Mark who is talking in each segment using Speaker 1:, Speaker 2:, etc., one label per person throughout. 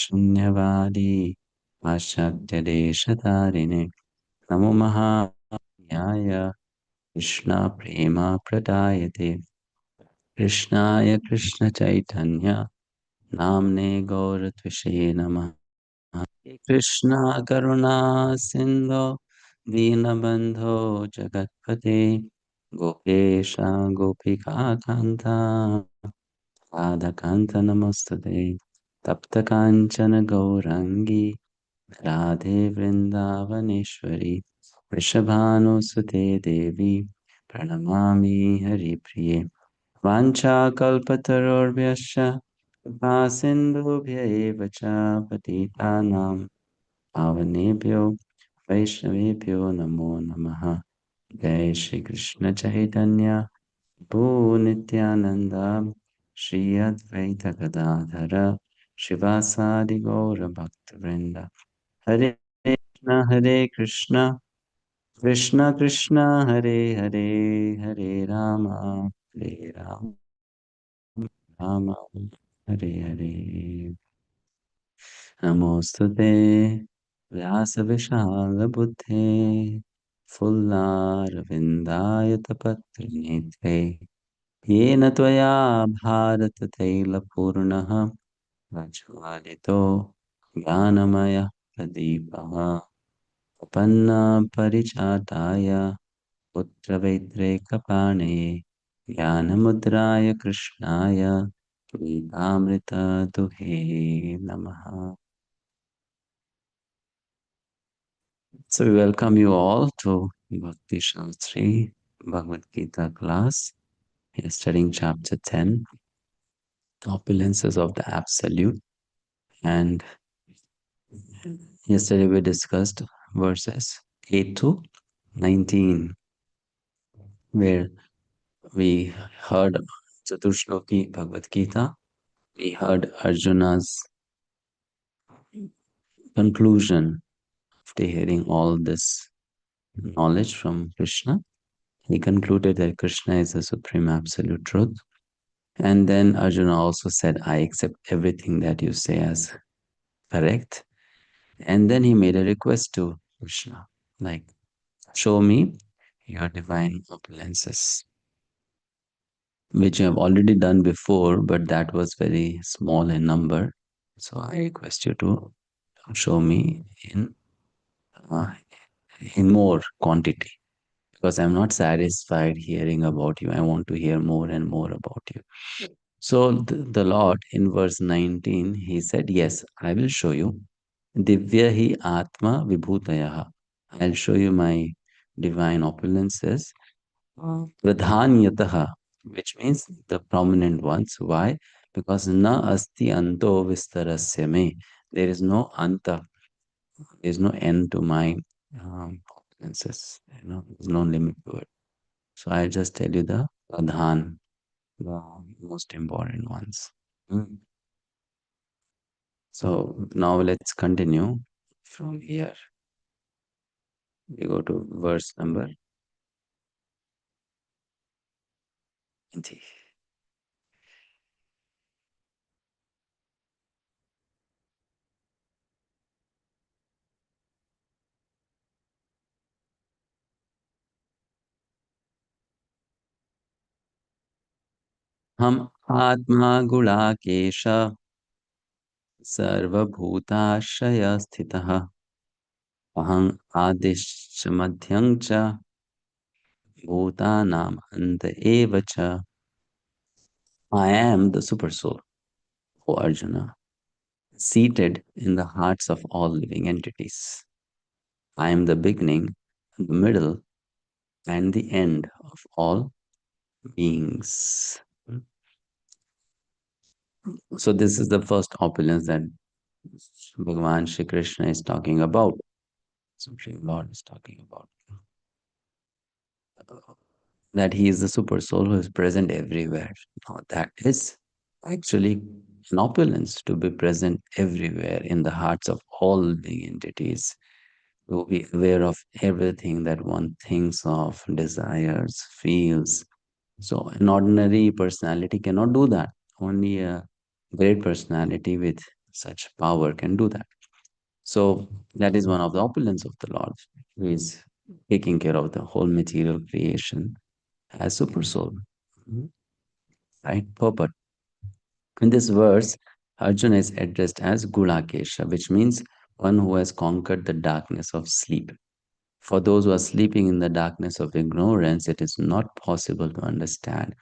Speaker 1: शून्यवादी पाश्चात्यदेशतारिणे नमो महायाय कृष्णप्रेमप्रदायते कृष्णाय कृष्णचैतन्य नाम्ने गौरत्विषये नमः हे कृष्णा करुणा सिन्धो दीनबन्धो जगत्पते गोपेश गोपिकान्ता राधाकान्त नमस्तुते तप्तकाञ्चन गौराङ्गी राधे वृन्दावनेश्वरी वृषभानुसुते देवी प्रणमामि हरिप्रिये वाञ्छाकल्पतरुर्भ्यश्च कृपा सिन्धुभ्य एव च पतितानां पावनेभ्यो वैष्णवेभ्यो नमो नमः जय श्री कृष्ण चैतन्य प्रभु नित्यानंद श्री अद्वैत गदाधर शिवासादि गौर भक्तवृंद हरे कृष्ण कृष्ण कृष्ण हरे हरे हरे राम राम हरे हरे नमोस्तुते व्यासविशालबुद्धे फुल्लारविन्दायतपत्रनेत्रे येन त्वया भारततैलपूर्णः प्रज्वालितो ज्ञानमयः प्रदीपः प्रपन्नपरिचाटाय पुत्रवैद्रेकपाणये ज्ञानमुद्राय कृष्णाय गीतामृतदुहे नमः. So we welcome you all to Bhakti-sastri Bhagavad-Gita class. We are studying chapter 10, Opulences of the Absolute. And yesterday we discussed verses 8 to 19, where we heard Chaturshloki Bhagavad-Gita. We heard Arjuna's conclusion after hearing all this knowledge from Krishna. He concluded that Krishna is the supreme absolute truth. And then Arjuna also said, I accept everything that you say as correct. And then he made a request to Krishna, like, show me your divine opulences, which you have already done before, but that was very small in number. So I request you to show me uh, in more quantity, because I'm not satisfied hearing about you. I want to hear more and more about you. So the Lord in verse 19, he said, yes, I will show you. Divya hi atma vibhutayaha. I'll show you my divine opulences. Pradhanyataha, which means the prominent ones. Why? Because na asti anto vistarasya me. There is no anta. There is no end to my opulences. There's no limit to it. So I'll just tell you the pradhan, the most important ones. Mm. So now let's continue from here. We go to verse number 20. हम आत्मा गुणाकेश सर्वभूताश्रय स्थितः अहं आदिश्च मध्यं च भूतानां अन्त एव च. I am the super soul, O Arjuna, seated in the hearts of all living entities. I am the beginning, the middle, and the end of all beings. So this is the first opulence that Bhagavan Shri Krishna is talking about. Supreme Lord is talking about. That he is the super soul who is present everywhere. Now that is actually an opulence, to be present everywhere in the hearts of all living entities, to be aware of everything that one thinks of, desires, feels. So an ordinary personality cannot do that. Only a great personality with such power can do that. So that is one of the opulence of the Lord, who is taking care of the whole material creation as super soul. Mhm. Right? Purport. In this verse, Arjuna is addressed as Gulakesha, which means one who has conquered the darkness of sleep. For those who are sleeping in the darkness of ignorance, it is not possible to understand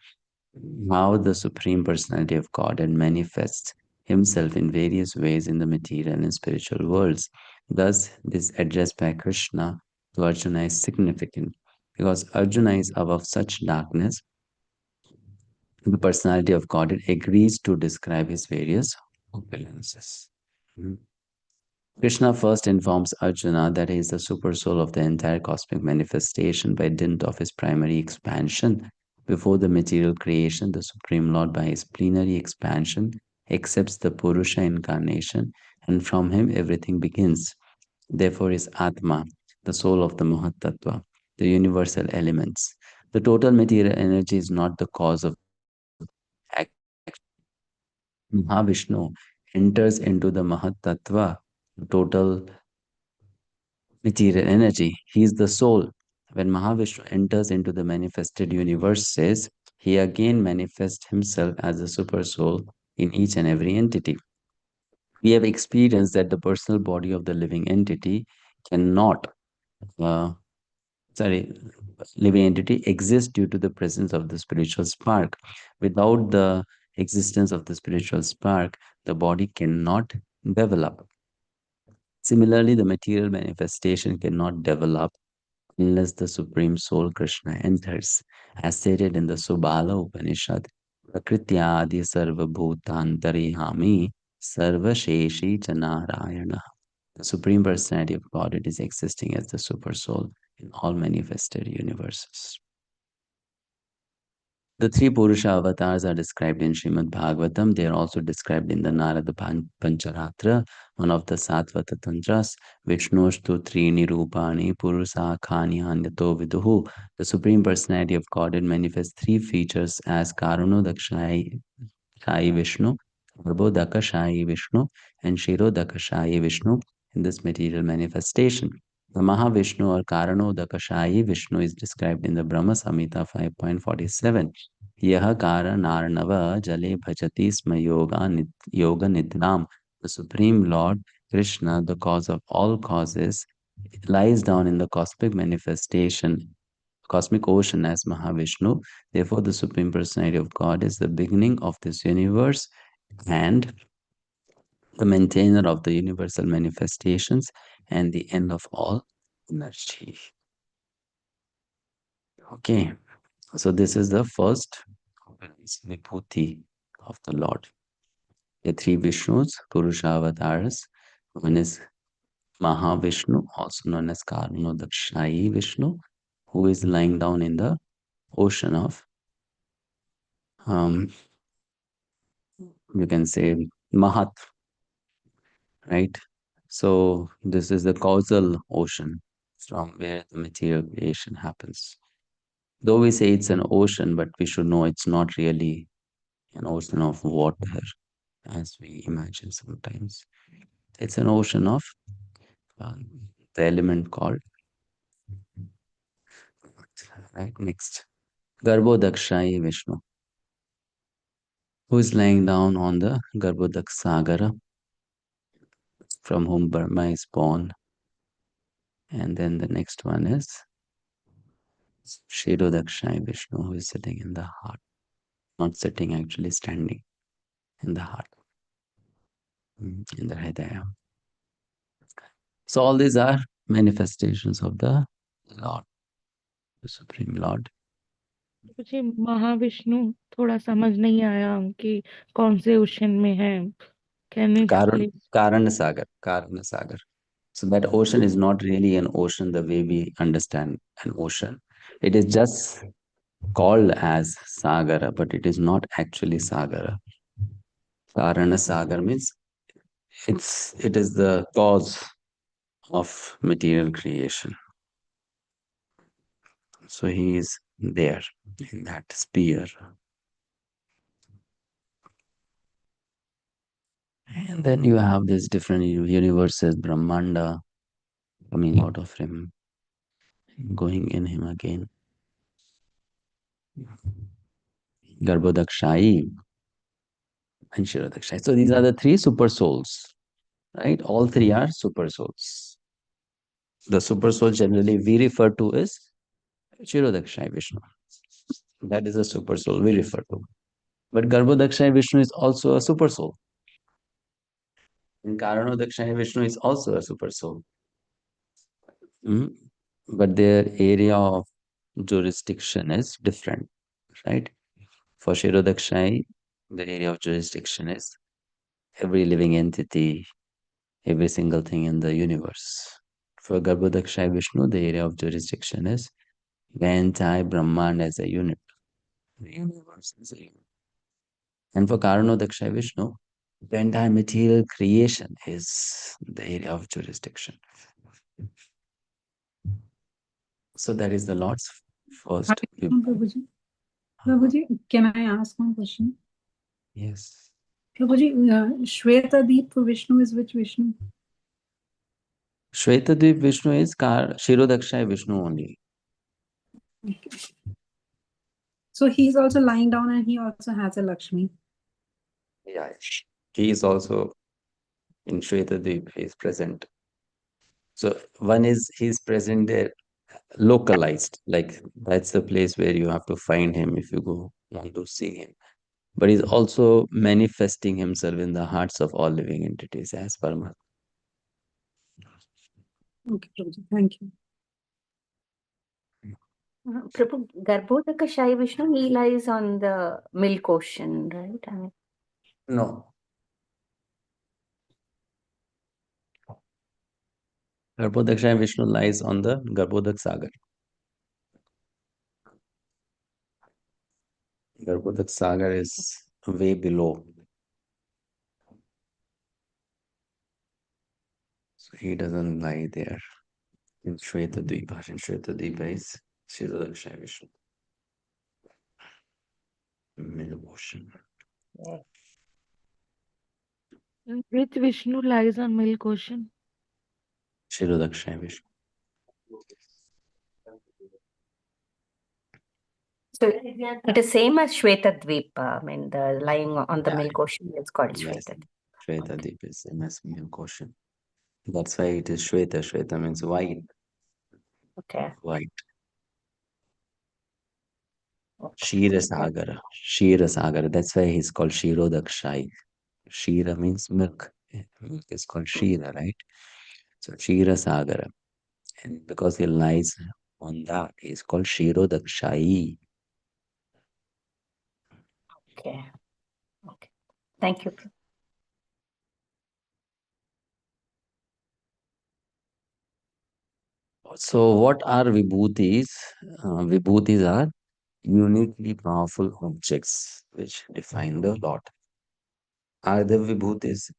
Speaker 1: how the Supreme Personality of Godhead manifests himself in various ways in the material and spiritual worlds. Thus, this address by Krishna to Arjuna is significant because Arjuna is above such darkness. The personality of Godhead agrees to describe his various opulences. Mhm. Krishna first informs Arjuna that he is the super soul of the entire cosmic manifestation by dint of his primary expansion. Before the material creation, the Supreme Lord, by his plenary expansion, accepts the Purusha incarnation, and from him everything begins. Therefore, is Atma, the soul of the Mahatattva, the universal elements. The total material energy is not the cause of Mahavishnu enters into the Mahatattva, the total material energy. He is the soul. When Mahavishnu enters into the manifested universes, he again manifests himself as a super soul in each and every entity. We have experienced that the personal body of the living entity cannot, uh, sorry, living entity exists due to the presence of the spiritual spark. Without the existence of the spiritual spark, the body cannot develop. Similarly, the material manifestation cannot develop unless the Supreme Soul Krishna enters, as stated in the Subala Upanishad, Prakrityadi sarvabhutantarihami sarvasheshi chanarayana. The Supreme Personality of God, it is existing as the Super Soul in all manifested universes. The three Purusha avatars are described in Srimad Bhagavatam. They are also described in the Narada Pancharatra, one of the Satvata Tantras. Vishnushtu Trini Rupani Purusa Khani Anyato Viduhu. The Supreme Personality of Godhead manifests three features as Karuno Dakshai Shai Vishnu, Prabodhaka Shai Vishnu, and Shirodhaka Shai Vishnu in this material manifestation. The Mahavishnu or Karanodaka Shai Vishnu is described in the Brahma Samhita 5.47. Yaha Karanarnava Jale Bhajati Sma Yoga Nidram. The Supreme Lord Krishna, the cause of all causes, lies down in the cosmic manifestation, cosmic ocean as Mahavishnu. Therefore, the Supreme Personality of God is the beginning of this universe and the maintainer of the universal manifestations and the end of all energy. Okay, so this is the first Vibhuti of the Lord. The three Vishnus, Purusha avatars. One is Mahavishnu, also known as Karnodakshayi Vishnu, who is lying down in the ocean of, um, you can say, Mahat, right? So this is the causal ocean from where the material creation happens. Though we say it's an ocean, but we should know it's not really an ocean of water as we imagine sometimes. It's an ocean of uh, the element called, right? Next, Garbhodakshayi Vishnu, who is lying down on the Garbhodak Sagara, from whom Brahma is born. And then the next one is Shirodakshayi Vishnu, who is sitting in the heart, not sitting, actually standing in the heart, in the Hridaya. So all these are manifestations of the Lord, the Supreme Lord.
Speaker 2: मुझे महाविष्णु थोड़ा समझ नहीं आया कि कौन से ocean में है. Can you explain?
Speaker 1: Karana Sagar. So that ocean is not really an ocean the way we understand an ocean. It is just called as Sagara, but it is not actually Sagara. Karana Sagar means it is the cause of material creation. So he is there in that sphere. And then you have these different universes, Brahmanda, coming out of him, going in him again. Garbhodakshai and Shirodakshai. So these are the three super souls, right? All three are super souls. The super soul generally we refer to as Shirodakshai Vishnu. That is a super soul we refer to. But Garbhodakshai Vishnu is also a super soul. And Karanodakshai Vishnu is also a super soul. Mm. But their area of jurisdiction is different, right? For Shirodakshai, the area of jurisdiction is every living entity, every single thing in the universe. For Garbhodakshai Vishnu, the area of jurisdiction is the entire Brahman as a unit, the universe as a unit. And for Karanodakshai Vishnu, the entire material creation is the area of jurisdiction. So that is the Lord's first.
Speaker 3: Prabhuji. Prabhuji, can I ask one question?
Speaker 1: Yes.
Speaker 3: Prabhuji, Shweta for Vishnu is which Vishnu?
Speaker 1: Shvetadvip Vishnu is Shirodakshai Vishnu only.
Speaker 3: Okay. So he's also lying down and he also has a Lakshmi.
Speaker 1: Yeah. He is also in Shvetadvip, he is present. So one is he's present there, localized, like that's the place where you have to find him if you go want to see him. But he's also manifesting himself in the hearts of all living entities as Paramatma.
Speaker 3: Okay, Prabhuji, thank you.
Speaker 4: Prabhu, Garbhodaka Vishnu, he lies on the milk ocean, right? I mean,
Speaker 1: No. Garbhodakshaya Vishnu lies on the Garbhodak Sagar. Garbhodak Sagar is way below. So he doesn't lie there in Shvetadvipa. In Shvetadvipa is Shirodakshaya Vishnu. Middle ocean.
Speaker 2: Which Vishnu lies on milk ocean?
Speaker 1: Shirodakshaya Vishnu.
Speaker 4: so it is same as Shvetadvipa. I mean, the lying on the milk ocean is called
Speaker 1: Yes.
Speaker 4: Shvetadvipa.
Speaker 1: Shvetadvipa is same as milk ocean. That's why it is Shweta. Shweta means white.
Speaker 4: Okay.
Speaker 1: White.
Speaker 4: Okay.
Speaker 1: Shirasagara. Shirasagara. That's why he's called Shirodakshai. Shira means milk. Milk is called Shira, right? So Shirasagara. And because he lies on that, he's called Shirodakshai.
Speaker 4: Okay. Okay. Thank you.
Speaker 1: So what are vibhutis? Vibhutis are uniquely powerful objects which define the Lord. Are the vibhutis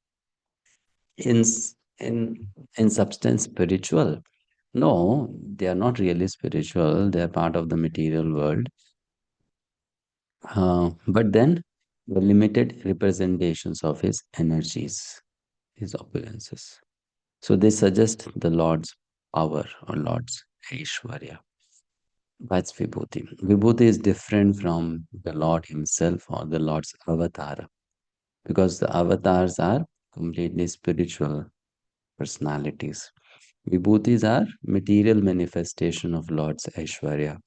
Speaker 1: in in substance spiritual? No, they are not really spiritual. They are part of the material world. But then the limited representations of his energies, his opulences. So they suggest the Lord's power or Lord's Aishwarya. That's Vibhuti. Vibhuti is different from the Lord himself or the Lord's avatar because the avatars are completely spiritual personalities. Vibhutis are material manifestation of Lord's Aishwarya,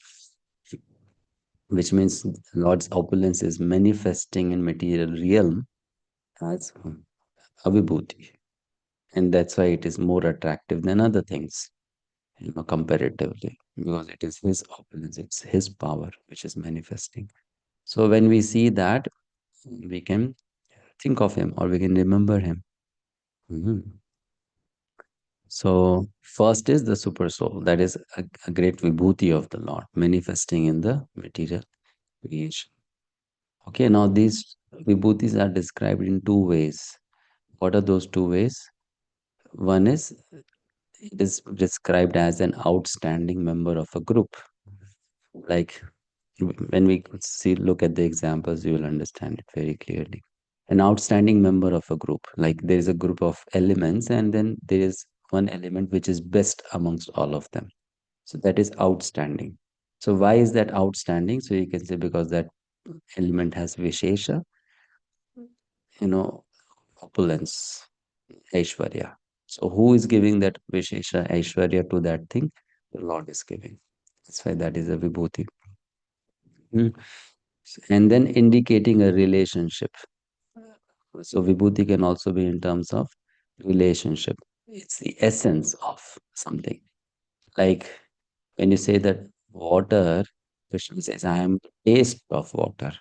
Speaker 1: which means Lord's opulence is manifesting in material realm as a vibhuti. And that's why it is more attractive than other things, comparatively, because it is his opulence, it's his power which is manifesting. So when we see that, we can think of him or we can remember him. So first is the super soul, that is a great vibhuti of the Lord manifesting in the material creation. Okay, now these vibhutis are described in two ways. What are those two ways? One is it is described as an outstanding member of a group. Like when we look at the examples, you will understand it very clearly. an outstanding member of a group. Like there is a group of elements, and then there is one element which is best amongst all of them. So that is outstanding. So why is that outstanding? So you can say because that element has Vishesha, opulence, Aishwarya. So who is giving that Vishesha Aishwarya to that thing? The Lord is giving. That's why that is a Vibhuti. And then indicating a relationship. So Vibhuti can also be in terms of relationship. It's the essence of something. Like when you say that water, Krishna says, I am the taste of water.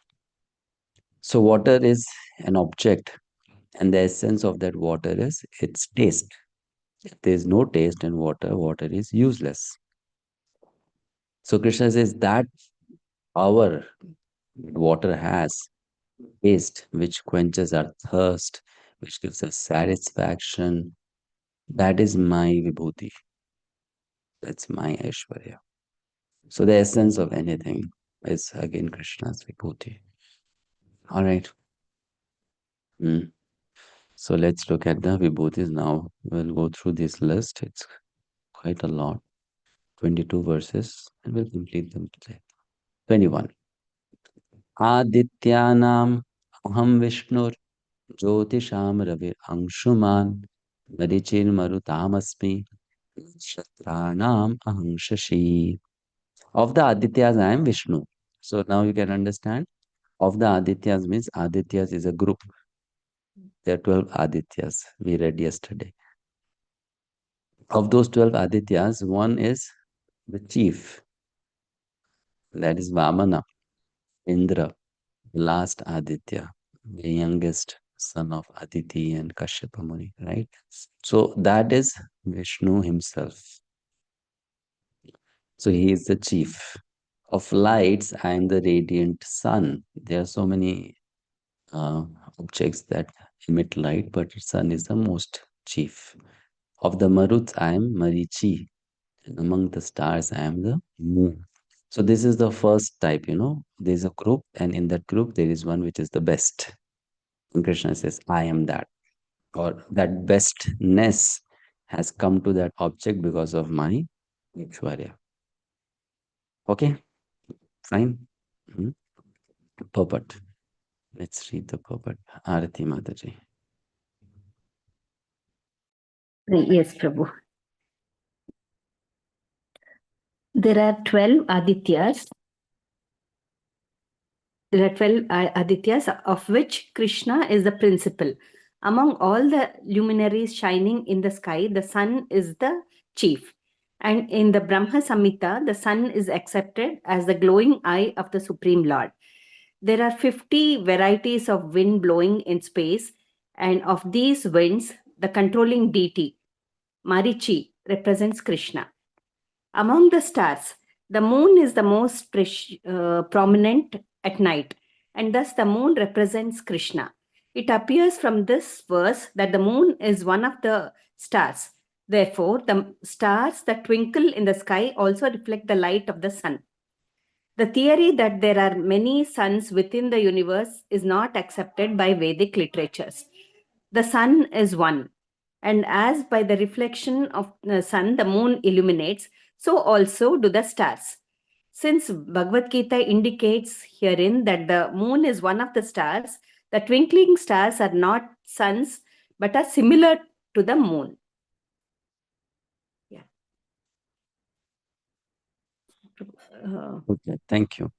Speaker 1: So water is an object, and the essence of that water is its taste. If there is no taste in water, water is useless. So Krishna says that power water has, taste, which quenches our thirst, which gives us satisfaction, that is my vibhuti. That's my Aishwarya. So the essence of anything is again Krishna's vibhuti. All right. So let's look at the vibhutis now. We'll go through this list. It's quite a lot. 22 verses, and we'll complete them today. 21. Adityanam aham Vishnur Jyotisham Ravi Angshuman Marichir Marutamasmi Kshatranam aham Shashi. Of the Adityas, I am Vishnu. So now you can understand. Of the Adityas means Adityas is a group. There are 12 Adityas we read yesterday. Of those 12 Adityas, one is the chief. That is Vamana, Indra, the last Aditya, the youngest son of Aditi and Kashyapa Muni, right? So that is Vishnu himself. So he is the chief. Of lights, I am the radiant sun. There are so many objects that emit light, but sun is the most chief. Of the Maruts, I am Marichi. And among the stars, I am the moon. So this is the first type, there's a group, and in that group, there is one which is the best. And Krishna says, I am that. Or that bestness has come to that object because of my Aishwarya. Okay, fine. Purport. Let's read the purport. Arati Mataji.
Speaker 4: Yes, Prabhu. There are 12 Adityas. There are 12 Adityas, of which Krishna is the principal. Among all the luminaries shining in the sky, the sun is the chief. And in the Brahma Samhita, the sun is accepted as the glowing eye of the Supreme Lord. There are 50 varieties of wind blowing in space, and of these winds, the controlling deity, Marichi, represents Krishna. Among the stars, the moon is the most prominent at night, and thus the moon represents Krishna. It appears from this verse that the moon is one of the stars. Therefore, the stars that twinkle in the sky also reflect the light of the sun. The theory that there are many suns within the universe is not accepted by Vedic literatures. The sun is one, and as by the reflection of the sun the moon illuminates, so also do the stars. Since Bhagavad-Gita indicates herein that the moon is one of the stars, the twinkling stars are not suns but are similar to the moon. Yeah.
Speaker 1: Okay, thank you.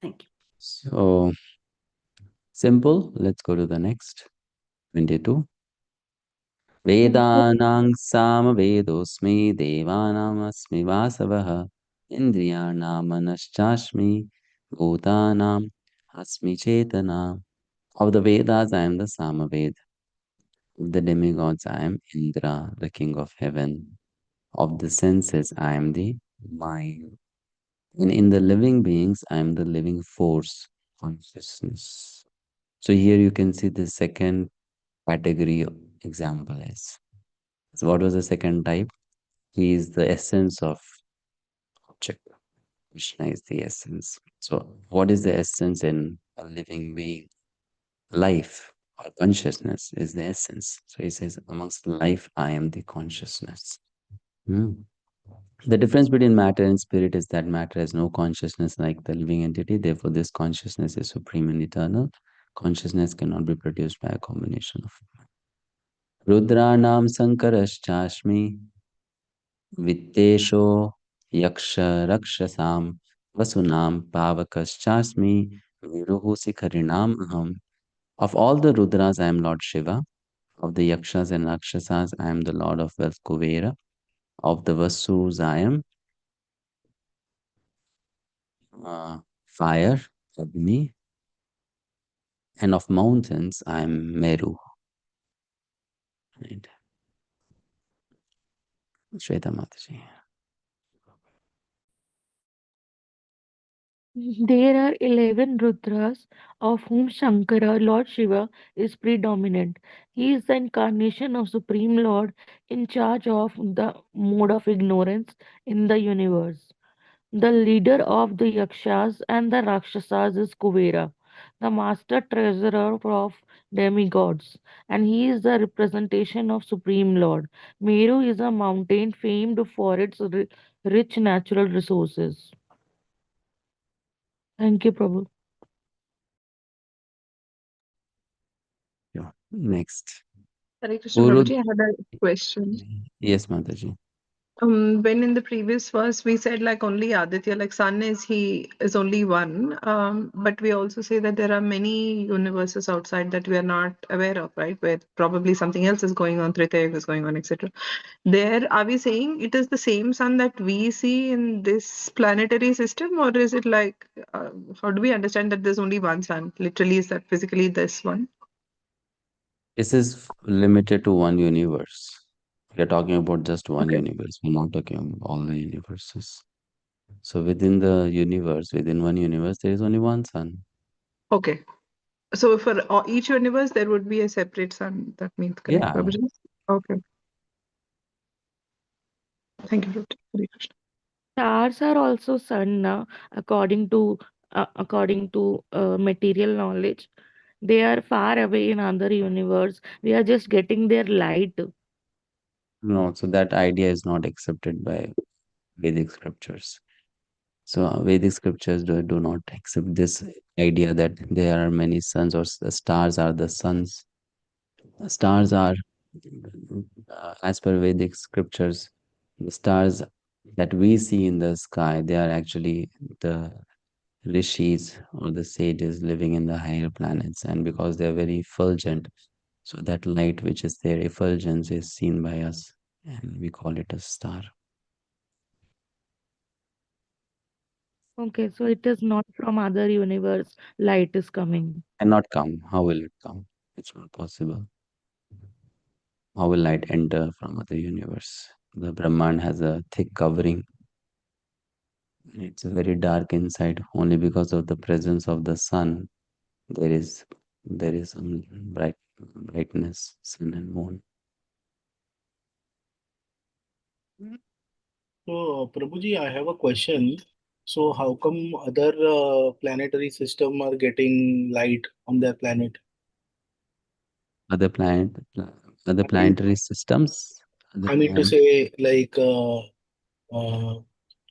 Speaker 4: Thank you.
Speaker 1: So, simple. Let's go to the next. 22. Vedanang samvedosmi devanam asmi vasavah indriyanam manaschasmi bhutanam asmi chetana. Of the Vedas, I am the Samaved. Of the demigods, I am Indra, the king of heaven. Of the senses, I am the mind. And in the living beings, I am the living force, consciousness. So here you can see the second category example is. So what was the second type? He is the essence of object. Krishna is the essence. So what is the essence in a living being? Life. or consciousness is the essence. So he says, amongst life, I am the consciousness. The difference between matter and spirit is that matter has no consciousness like the living entity. Therefore, this consciousness is supreme and eternal. Consciousness cannot be produced by a combination of Rudranam Sankarashchashmi Vittesho Yaksha Rakshasam Vasunam Pavakaschasmi Viruhu Sikharinam Aham. Of all the Rudras, I am Lord Shiva. Of the Yakshas and Rakshasas, I am the Lord of wealth Kuvera. Of the Vasus, I am fire, Agni. And of mountains, I am Meru. Right. Shweta Mataji.
Speaker 2: There are 11 Rudras, of whom Shankara, Lord Shiva, is predominant. He is the incarnation of Supreme Lord in charge of the mode of ignorance in the universe. The leader of the Yakshas and the Rakshasas is Kuvera, the master treasurer of demigods, and he is the representation of Supreme Lord. Meru is a mountain famed for its rich natural resources. Thank you, Prabhu.
Speaker 1: Yeah. Next.
Speaker 5: Hare Krishna
Speaker 1: Purud.
Speaker 5: Prabhuji, I had a question.
Speaker 1: Yes, Mataji.
Speaker 5: When in the previous verse we said like only Aditya, like sun is only one. But we also say that there are many universes outside that we are not aware of, right? Where probably something else is going on, Tritaya is going on, etc. There, are we saying it is the same sun that we see in this planetary system, or is it like how do we understand that there's only one sun? Literally, is that physically this one?
Speaker 1: This is limited to one universe. We are talking about just one
Speaker 5: Okay.
Speaker 1: universe. We're not talking about all the universes. So within the universe, within one universe, there is only one sun.
Speaker 5: Okay. So for each universe, there would be a separate sun. That means correct,
Speaker 1: Yeah.
Speaker 5: Prabhuji? Okay. Thank you, Prabhuji. Hare Krishna.
Speaker 2: Stars are also sun now, according to material knowledge. They are far away in other universe. We are just getting their light.
Speaker 1: No, so that idea is not accepted by Vedic scriptures. So Vedic scriptures do not accept this idea that there are many suns or the stars are the suns. The stars are, as per Vedic scriptures, the stars that we see in the sky, they are actually the rishis or the sages living in the higher planets. And because they are very effulgent, so that light which is their effulgence is seen by us and we call it a star.
Speaker 2: Okay, so it is not from other universe. Light is coming.
Speaker 1: Cannot come. How will it come? It's not possible. How will light enter from other universe? The Brahman has a thick covering. It's very dark inside. Only because of the presence of the sun, there is some brightness, sun and moon.
Speaker 6: So, Prabhuji, I have a question. So, how come other planetary system are getting light on their planet?
Speaker 1: Other planet, other
Speaker 6: I mean,
Speaker 1: planetary systems.
Speaker 6: I mean to say like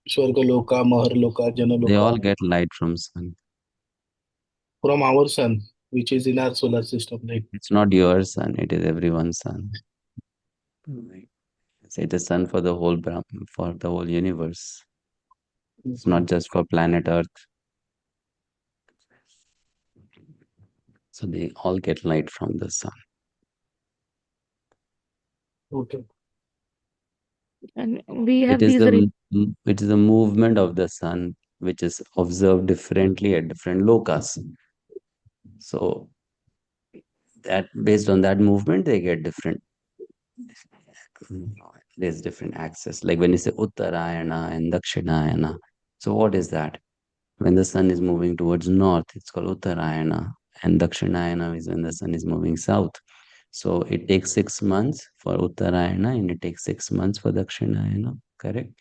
Speaker 6: Swargaloka, Maharloka,
Speaker 1: They all
Speaker 6: Janaloka
Speaker 1: get light from sun.
Speaker 6: from our sun, which is in our solar system, right?
Speaker 1: It's not your sun. It is everyone's sun. Right. It is sun for the whole for the whole universe. It's not just for planet Earth. So they all get light from the sun.
Speaker 6: Okay.
Speaker 2: And we
Speaker 1: It
Speaker 2: have
Speaker 1: is
Speaker 2: these
Speaker 1: the movement of the sun which is observed differently at different lokas. So that based on that movement, they get different. There's different axes. Like when you say Uttarayana and Dakshinayana. So what is that? When the sun is moving towards north, it's called Uttarayana, and Dakshinayana is when the sun is moving south. So it takes 6 months for Uttarayana and it takes 6 months for Dakshinayana, correct?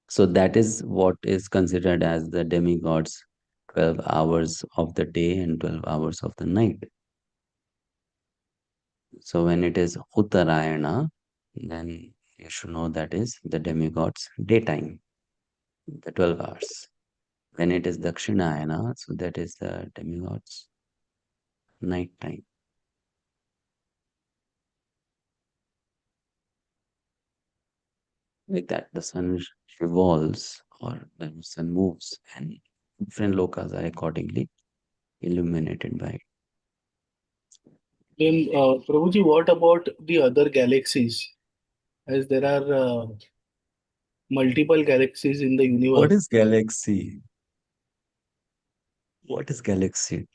Speaker 1: So that is what is considered as the demigods, 12 hours of the day and 12 hours of the night. So when it is Uttarayana, then you should know that is the demigod's daytime, the 12 hours. When it is Dakshinayana, so that is the demigod's night time. Like that, the sun revolves or the sun moves, and different lokas are accordingly illuminated by it.
Speaker 6: Then, Prabhuji, what about the other galaxies? As there are multiple galaxies in the universe.
Speaker 1: What is galaxy? What is galaxy?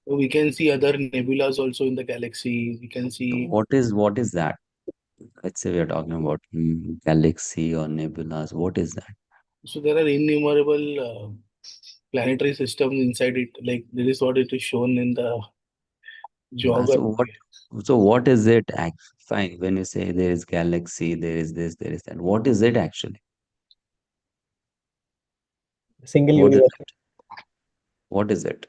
Speaker 6: So we can see other nebulas also in the galaxy. We can see.
Speaker 1: What is that? Let's say we are talking about galaxy or nebulas. What is that?
Speaker 6: So there are innumerable planetary systems inside it. Like this is what it is shown in the
Speaker 1: Yeah,
Speaker 6: geography.
Speaker 1: so what is it? Fine. When you say there is galaxy, there is this, there is that. What is it actually?
Speaker 7: Single
Speaker 1: What is
Speaker 7: universe.
Speaker 1: it? What is it?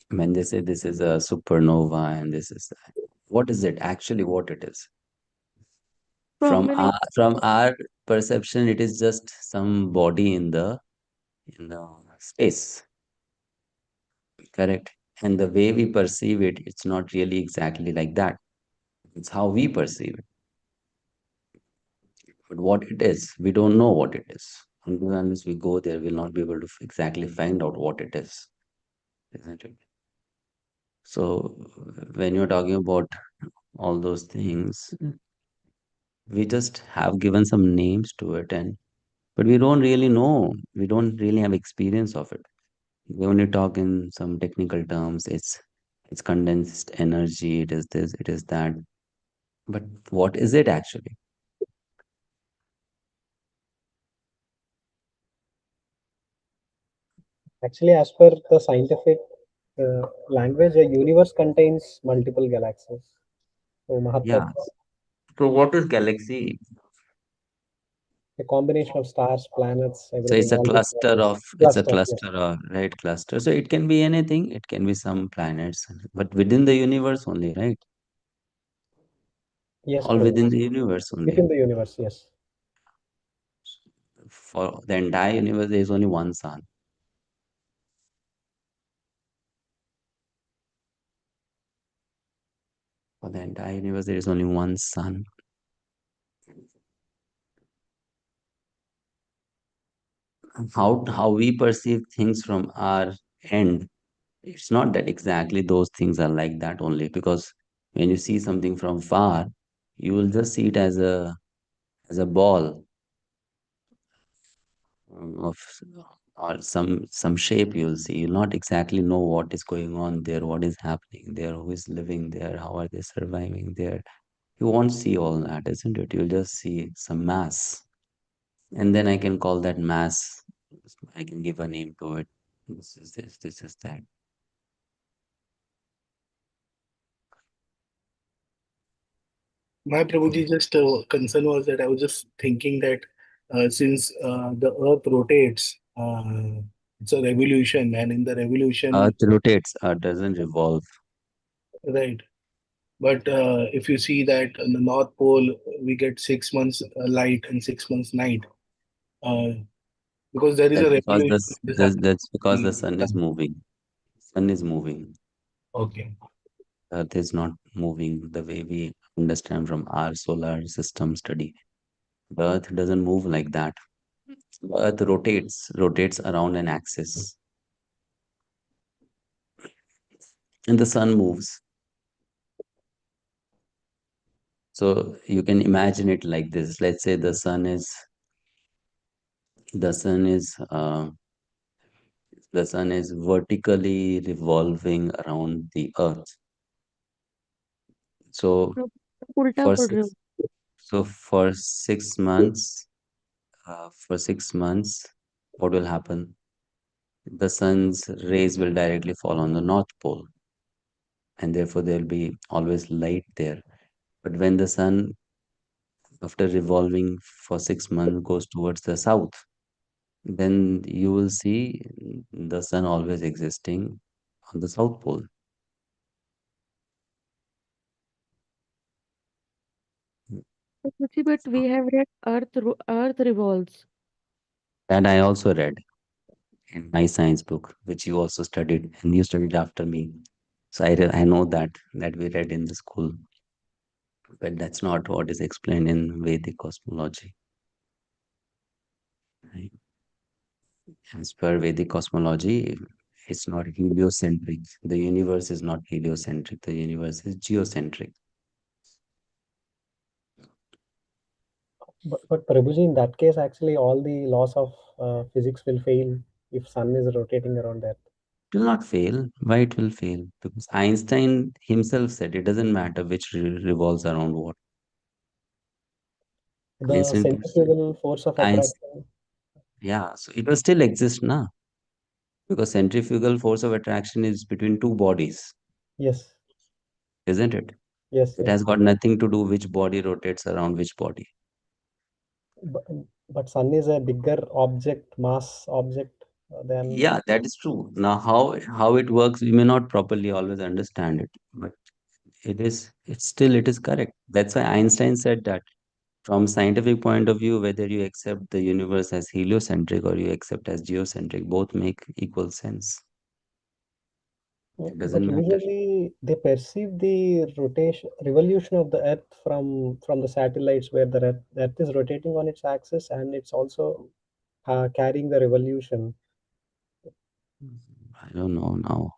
Speaker 1: When they say this is a supernova and this is that, what is it actually? What it is?
Speaker 2: Prominent.
Speaker 1: From our perception, it is just some body in the space, correct? And the way we perceive it, it's not really exactly like that. It's how we perceive it. But what it is, we don't know what it is. Unless we go there, we'll not be able to exactly find out what it is, isn't it? So when you're talking about all those things, we just have given some names to it, and but we don't really know. We don't really have experience of it. We only talk in some technical terms. It's condensed energy. It is this. It is that. But what is it actually?
Speaker 7: Actually, as per the scientific language, a universe contains multiple galaxies. So
Speaker 1: Yeah.
Speaker 7: Mahatma,
Speaker 1: So what is galaxy?
Speaker 7: a combination of stars, planets,
Speaker 1: So
Speaker 7: everything,
Speaker 1: it's a
Speaker 7: all these
Speaker 1: cluster
Speaker 7: bodies.
Speaker 1: of
Speaker 7: Cluster, yes.
Speaker 1: right, cluster. So it can be anything. It can be some planets, but within the universe only, right?
Speaker 7: Yes,
Speaker 1: All
Speaker 7: Prabhu.
Speaker 1: within the universe only.
Speaker 7: Within the universe, yes.
Speaker 1: For the entire universe, there is only one sun. For the entire universe, there is only one sun. How we perceive things from our end, it's not that exactly those things are like that only, because when you see something from far, you will just see it as a ball of or some shape you'll see. You'll not exactly know what is going on there, what is happening there, who is living there, how are they surviving there. You won't see all that, isn't it? You'll just see some mass. And then I can call that mass, I can give a name to it. This is this is that.
Speaker 6: My Prabhuji, just concern was that I was just thinking that since the Earth rotates, it's a revolution, and in the revolution,
Speaker 1: Earth rotates, Earth doesn't revolve.
Speaker 6: right? But if you see that on the North Pole, we get 6 months light and 6 months night, uh, because there is a
Speaker 1: That's because
Speaker 6: revolution
Speaker 1: this,
Speaker 6: that is
Speaker 1: this that's because the
Speaker 6: happening.
Speaker 1: sun is moving. Sun is moving.
Speaker 6: Okay.
Speaker 1: Earth is not moving the way we understand from our solar system study. The Earth doesn't move like that. The Earth rotates around an axis, and the sun moves. So you can imagine it like this. Let's say the sun is the sun is vertically revolving around the Earth. So
Speaker 2: उल्टा
Speaker 1: for
Speaker 2: पढ़ रहे हो.
Speaker 1: six so for 6 months, what will happen? The sun's rays will directly fall on the North Pole, and therefore there will be always light there. But when the sun, after revolving for 6 months, goes towards the south, then you will see the sun always existing on the South Pole.
Speaker 2: But we have read Earth revolves.
Speaker 1: That I also read in my science book, which you also studied, and you studied after me. So I know that we read in the school, but that's not what is explained in Vedic cosmology. Right? As per Vedic cosmology, it's not heliocentric. The universe is not heliocentric. The universe is geocentric.
Speaker 7: But Prabhuji, in that case, actually, all the laws of physics will fail if sun is rotating around Earth.
Speaker 1: It will not fail. Why it will fail? Because Einstein himself said it doesn't matter which revolves around what.
Speaker 7: The
Speaker 1: Einstein,
Speaker 7: centrifugal force of
Speaker 1: Einstein,
Speaker 7: attraction.
Speaker 1: yeah, so it will still exist now because centrifugal force of attraction is between two bodies,
Speaker 7: Yes,
Speaker 1: isn't it?
Speaker 7: yes,
Speaker 1: It
Speaker 7: yes.
Speaker 1: has got nothing to do which body rotates around which body.
Speaker 7: But, but sun is a bigger object, mass object than.
Speaker 1: Yeah, that is true. Now, how it works, we may not properly always understand it, but it is correct. That's why Einstein said that from scientific point of view, whether you accept the universe as heliocentric or you accept as geocentric, both make equal sense. It
Speaker 7: But
Speaker 1: doesn't matter.
Speaker 7: usually they perceive the revolution of the Earth from the satellites, where the Earth is rotating on its axis and it's also carrying the revolution.
Speaker 1: I don't know now.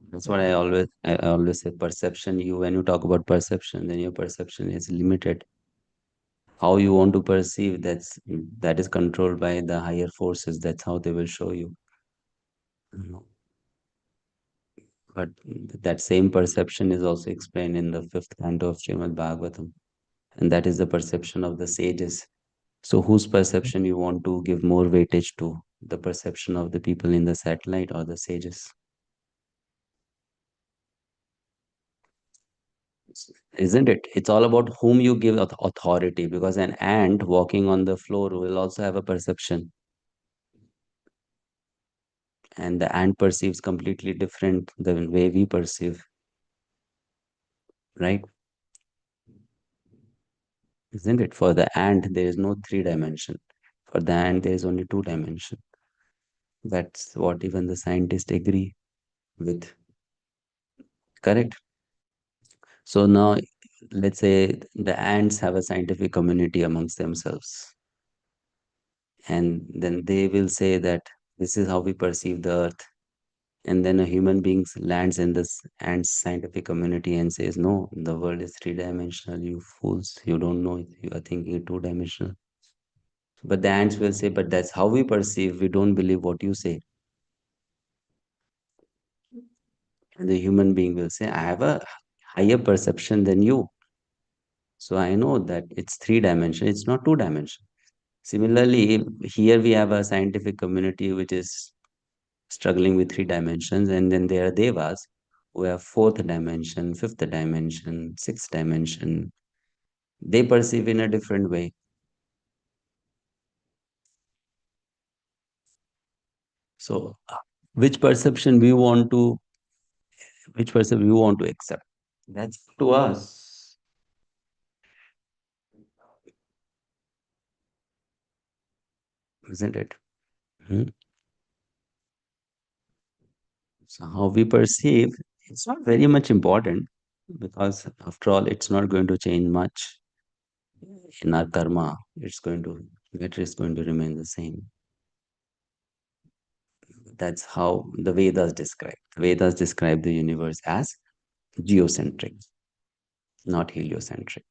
Speaker 1: That's what I always say perception. When you talk about perception, then your perception is limited. How you want to perceive, that is controlled by the higher forces. That's how they will show you. You know. But that same perception is also explained in the fifth canto of Srimad Bhagavatam. And that is the perception of the sages. So whose perception you want to give more weightage to? The perception of the people in the satellite or the sages? Isn't it? It's all about whom you give authority, because an ant walking on the floor will also have a perception. And the ant perceives completely different the way we perceive, right? Isn't it? For the ant, there is no 3 dimension. For the ant, there is only 2 dimension. That's what even the scientists agree with. Correct? So now, let's say the ants have a scientific community amongst themselves. And then they will say that this is how we perceive the earth. And then a human being lands in this ants scientific community and says, no, the world is 3 dimensional, you fools. You don't know it. You are thinking 2 dimensional. But the ants will say, but that's how we perceive. We don't believe what you say. And the human being will say, I have a higher perception than you. So I know that it's 3 dimension, it's not 2 dimension. Similarly, here we have a scientific community which is struggling with 3 dimensions, and then there are devas who have fourth dimension, fifth dimension, sixth dimension. They perceive in a different way. So, which perception we want to, which perception we want to accept? That's up to us, isn't it? Hmm? So how we perceive, it's not very much important because after all, it's not going to change much in our karma. It is going to remain the same. That's how the Vedas describe. Vedas describe the universe as geocentric, not heliocentric.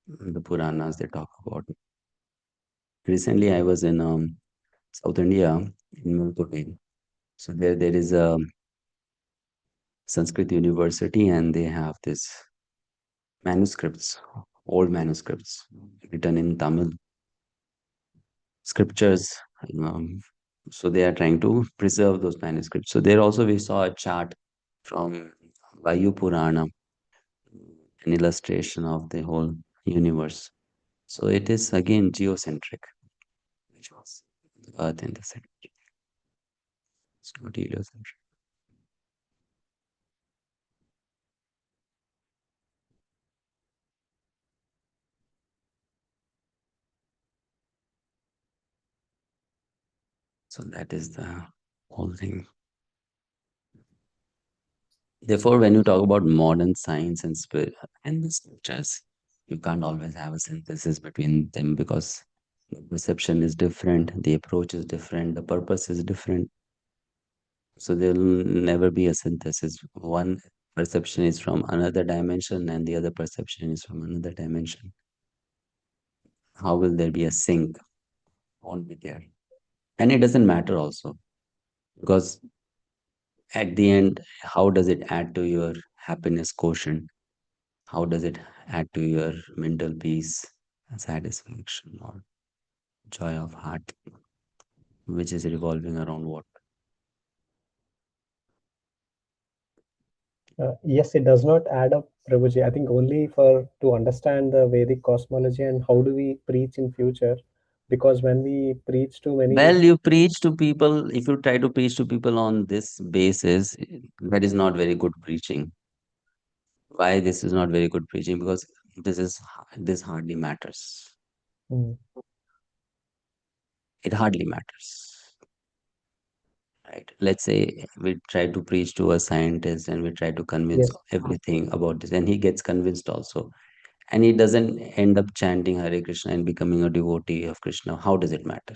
Speaker 1: The Puranas they talk about. Recently, I was in South India in Mulpuri. So there is a Sanskrit university, and they have this manuscripts, old manuscripts written in Tamil scriptures. Um, so they are trying to preserve those manuscripts. So there also we saw a chart from Vayu Purana, an illustration of the whole universe. So it is again geocentric, which was the Earth in the center. It's not heliocentric. So that is the whole thing. Therefore, when you talk about modern science and spirit and the scriptures, you can't always have a synthesis between them because the perception is different, the approach is different, the purpose is different. So there will never be a synthesis. One perception is from another dimension and the other perception is from another dimension. How will there be a sync? Won't be there. And it doesn't matter also because at the end, how does it add to your happiness quotient? How does it add to your mental peace, satisfaction, or joy of heart, which is revolving around what?
Speaker 7: Yes, it does not add up, Prabhuji. I think only for to understand the Vedic cosmology and how do we preach in future, because when we preach to many,
Speaker 1: Well, you preach to people, if you try to preach to people on this basis, that is not very good preaching. Why this is not very good preaching? Because this hardly matters.
Speaker 7: Mm,
Speaker 1: It hardly matters. Right. Let's say we try to preach to a scientist and we try to convince
Speaker 7: yes,
Speaker 1: everything about this, and he gets convinced also. And he doesn't end up chanting Hare Krishna and becoming a devotee of Krishna. How does it matter?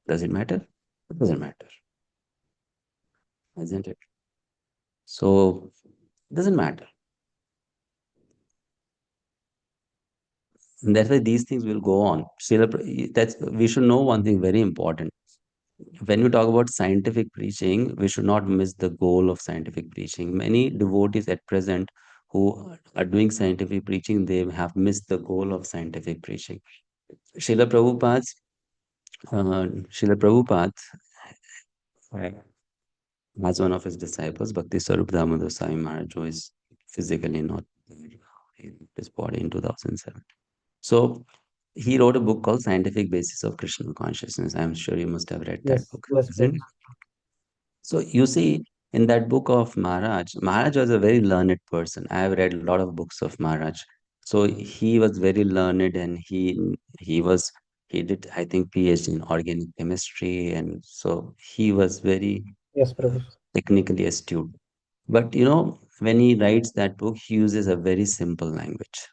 Speaker 1: Does it matter? It doesn't matter, isn't it? So it doesn't matter. And that's why these things will go on. That's we should know one thing very important. When you talk about scientific preaching, we should not miss the goal of scientific preaching. Many devotees at present who are doing scientific preaching, they have missed the goal of scientific preaching. Srila Prabhupada's Srila Prabhupada as one of his disciples, Bhakti Swarup Damodar Swami Maharaj, who is physically not there in his body in 2007. So he wrote a book called Scientific Basis of Krishna Consciousness. I'm sure you must have read that
Speaker 7: yes,
Speaker 1: book,
Speaker 7: yes,
Speaker 1: isn't it?
Speaker 7: Prabhuji.
Speaker 1: So you see, in that book of Maharaj, Maharaj was a very learned person. I have read a lot of books of Maharaj. So he was very learned and he did, I think, PhD in organic chemistry, and so he was very
Speaker 7: Yes, Prabhuji.
Speaker 1: technically astute. But when he writes that book, he uses a very simple language.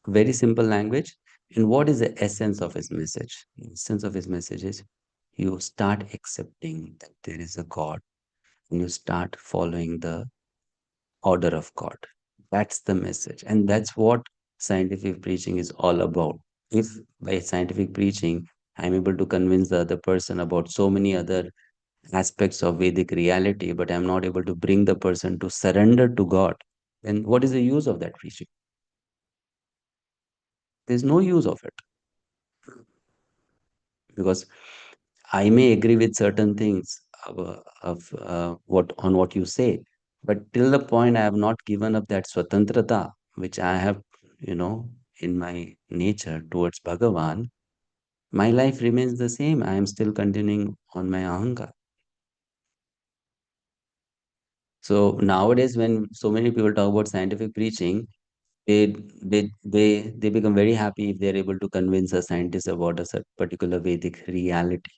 Speaker 1: Very simple language. And what is the essence of his message? The essence of his message is you start accepting that there is a God and you start following the order of God. That's the message. And that's what scientific preaching is all about. If by scientific preaching, I'm able to convince the other person about so many other aspects of Vedic reality, but I'm not able to bring the person to surrender to God, then what is the use of that preaching? There's no use of it because I may agree with certain things what you say, but till the point I have not given up that swatantrata, which I have, in my nature towards Bhagavan, my life remains the same. I am still continuing on my ahankar. So nowadays, when so many people talk about scientific preaching, they become very happy if they're able to convince a scientist about a particular Vedic reality.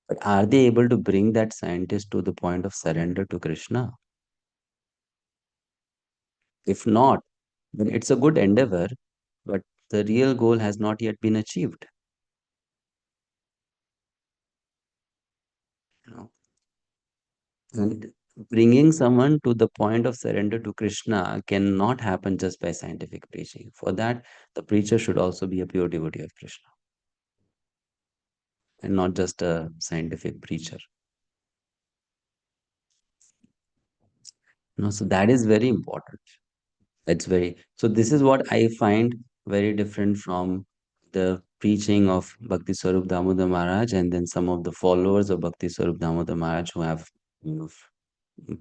Speaker 1: But are they able to bring that scientist to the point of surrender to Krishna? If not, then it's a good endeavor, but the real goal has not yet been achieved. You know, and bringing someone to the point of surrender to Krishna cannot happen just by scientific preaching. For that, the preacher should also be a pure devotee of Krishna and not just a scientific preacher. So that is very important. So this is what I find very different from the preaching of Bhakti Swarup Damodar Maharaj and then some of the followers of Bhakti Swarup Damodar Maharaj who have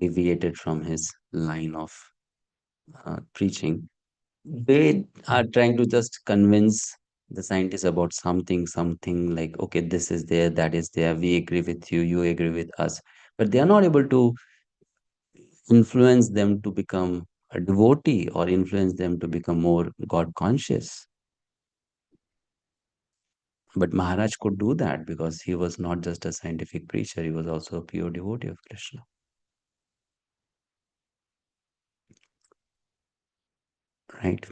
Speaker 1: deviated from his line of preaching. They are trying to just convince the scientists about something like, okay, this is there, that is there, we agree with you, you agree with us. But they are not able to influence them to become a devotee or influence them to become more God conscious. But Maharaj could do that because he was not just a scientific preacher, he was also a pure devotee of Krishna. Right?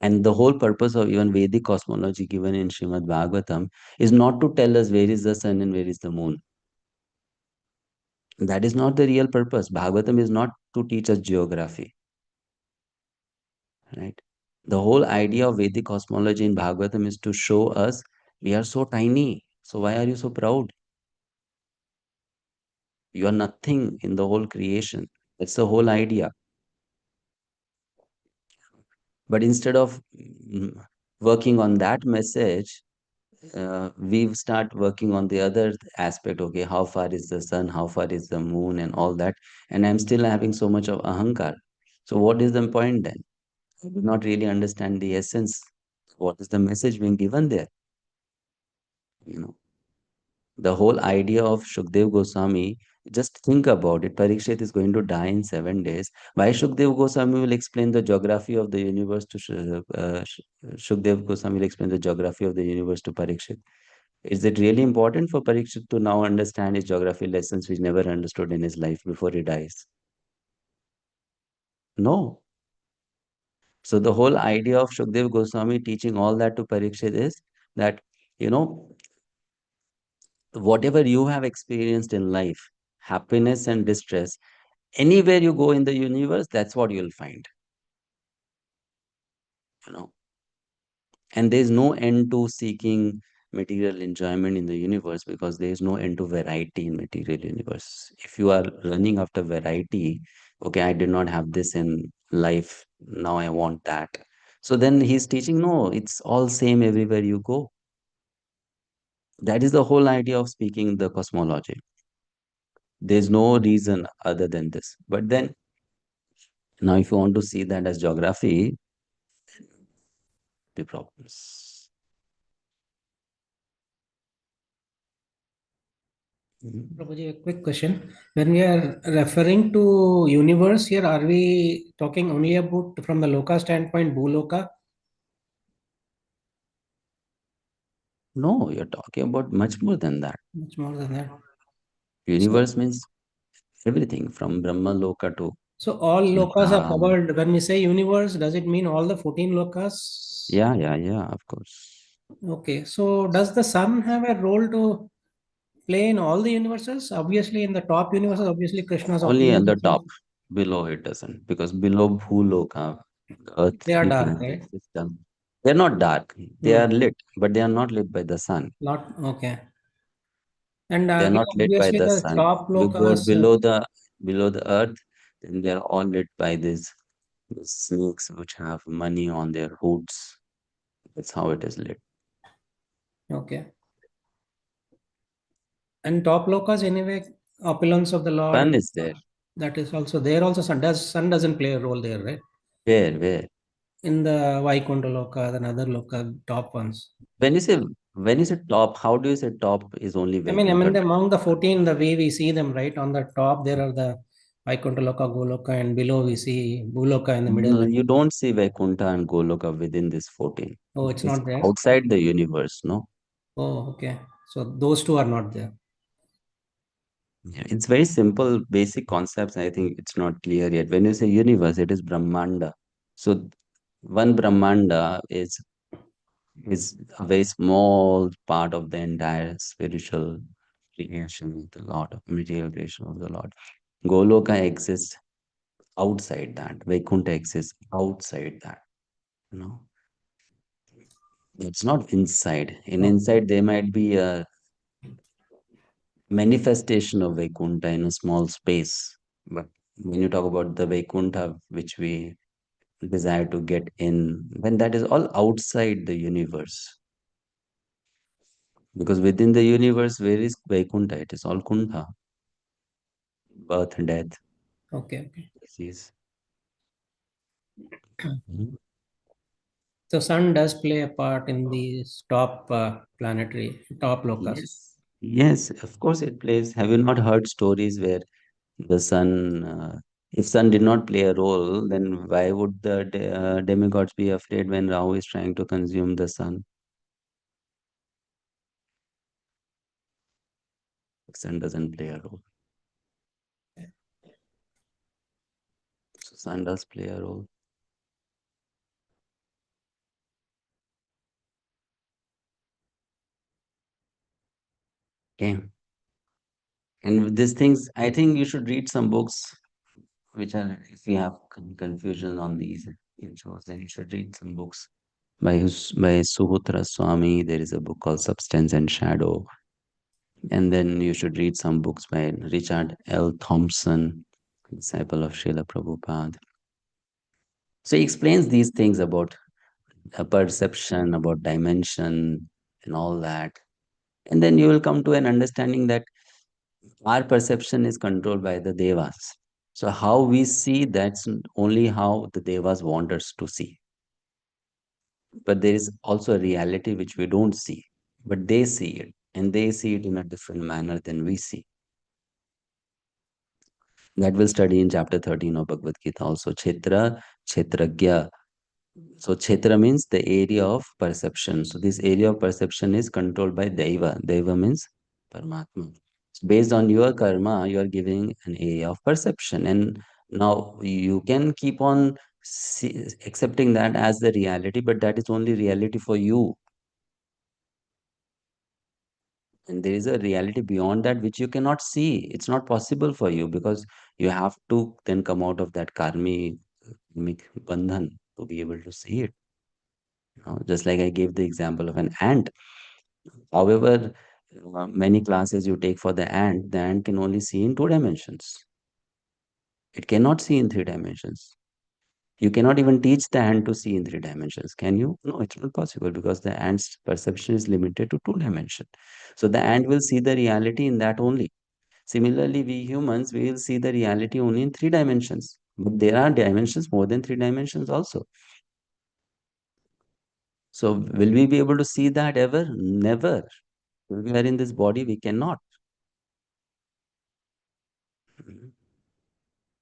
Speaker 1: And the whole purpose of even Vedic cosmology given in Srimad Bhagavatam is not to tell us where is the sun and where is the moon. That is not the real purpose. Bhagavatam is not to teach us geography. Right? The whole idea of Vedic cosmology in Bhagavatam is to show us we are so tiny. So why are you so proud? You are nothing in the whole creation. That's the whole idea. But instead of working on that message, we start working on the other aspect. Okay, how far is the sun? How far is the moon? And all that. And I'm still having so much of ahankar. So what is the point then? I do not really understand the essence. What is the message being given there? You know, the whole idea of Shukdev Goswami, just think about it. Parikshit is going to die in 7 days. Why Shukdev Goswami will explain the geography of the universe to Shukdev Goswami will explain the geography of the universe to Parikshit? Is it really important for Parikshit to now understand his geography lessons which never understood in his life before he dies? No. So the whole idea of Shukdev Goswami teaching all that to Parikshit is that, you know, whatever you have experienced in life, happiness and distress, anywhere you go in the universe, that's what you'll find. You know, and there is no end to seeking material enjoyment in the universe because there is no end to variety in material universe. If you are running after variety, okay, I did not have this in life, now I want that. So then he's teaching, no, it's all same everywhere you go. That is the whole idea of speaking the cosmology. There's no reason other than this. But then now if you want to see that as geography, the problems.
Speaker 8: Prabhuji, a quick question. When we are referring to universe here, are we talking only about from the loka standpoint, bhuloka?
Speaker 1: No, you're talking about much more than that.
Speaker 8: Much more than that.
Speaker 1: Universe means everything from Brahma Loka to
Speaker 8: So all lokas are
Speaker 1: Dham.
Speaker 8: covered. When we say universe, does it mean all the 14 lokas?
Speaker 1: Yeah, of course.
Speaker 8: Okay. So does the sun have a role to play in all the universes? Obviously, in the top universes, obviously Krishna's
Speaker 1: Only on the
Speaker 8: opulence.
Speaker 1: top. Below it doesn't. Because below Bhuloka, the earth,
Speaker 8: They are
Speaker 1: three
Speaker 8: dark,
Speaker 1: planet
Speaker 8: right?
Speaker 1: system, they're not dark. They
Speaker 8: Hmm.
Speaker 1: are lit, but they are not lit by the sun.
Speaker 8: Not okay. And
Speaker 1: They're
Speaker 8: here
Speaker 1: not lit by
Speaker 8: obviously
Speaker 1: the
Speaker 8: the
Speaker 1: sun.
Speaker 8: top
Speaker 1: You go
Speaker 8: lokas.
Speaker 1: below the earth, then they're all lit by these snakes which have money on their hoods. That's how it is lit.
Speaker 8: Okay. And top lokas anyway, opulence of the Lord.
Speaker 1: Sun is there.
Speaker 8: That is also there. Also, sun doesn't play a role there, right?
Speaker 1: Where?
Speaker 8: In the Vaikuntha loka, the other loka, top ones.
Speaker 1: When you say top, how do you say top is only
Speaker 8: I mean,
Speaker 1: Vaikuntha?
Speaker 8: among the 14, the way we see them, right? On the top, there are the Vaikuntha loka, Goloka, and below we see Bhuloka in the middle.
Speaker 1: No, you don't see Vaikuntha and Goloka within this 14.
Speaker 8: Oh, it's
Speaker 1: It's
Speaker 8: not there.
Speaker 1: outside the universe, no?
Speaker 8: Oh, okay. So those two are not there.
Speaker 1: Yeah, it's very simple, basic concepts. I think it's not clear yet. When you say universe, it is Brahmanda. So one Brahmanda is a very small part of the entire spiritual creation of the Lord, of material creation of the Lord. Goloka exists outside that. Vaikuntha exists outside that. You know, it's not inside. In
Speaker 8: Oh,
Speaker 1: inside, there might be a manifestation of Vaikuntha in a small space. But when you talk about the Vaikuntha, which we desire to get in, then that is all outside the universe. Because within the universe, where is Vaikuntha? It is all Kuntha. Birth, death,
Speaker 8: okay.
Speaker 1: disease. Mhm.
Speaker 8: So sun does play a part in these top planetary, top lokas.
Speaker 1: Yes, of course it plays. Have you not heard stories where the sun, if sun did not play a role, then why would the demigods be afraid when Rahu is trying to consume the sun? Sun doesn't play a role. So sun does play a role. Okay. And with these things, I think you should read some books which are, if you have confusion on these issues, then you should read some books by Suhotra Swami. There is a book called Substance and Shadow. And then you should read some books by Richard L. Thompson, disciple of Srila Prabhupada. So he explains these things about a perception, about dimension, and all that. And then you will come to an understanding that our perception is controlled by the devas. So how we see, that's only how the devas want us to see. But there is also a reality which we don't see, but they see it, and they see it in a different manner than we see. That we'll study in chapter 13 of Bhagavad-Gita also. Kshetra, Kshetragya. So Kshetra means the area of perception. So this area of perception is controlled by Deva. Deva means Paramatma. So based on your karma, you are giving an area of perception. And now you can keep on accepting that as the reality, but that is only reality for you. And there is a reality beyond that which you cannot see. It's not possible for you because you have to then come out of that karmic bandhan to be able to see it. Just like I gave the example of an ant. However, many classes you take for the ant can only see in 2 dimensions. It cannot see in 3 dimensions. You cannot even teach the ant to see in 3 dimensions. Can you? No, it's not possible because the ant's perception is limited to 2 dimensions. So the ant will see the reality in that only. Similarly, we humans, we will see the reality only in 3 dimensions. But there are dimensions more than 3 dimensions also. So will we be able to see that ever? Never. When we are in this body, we cannot.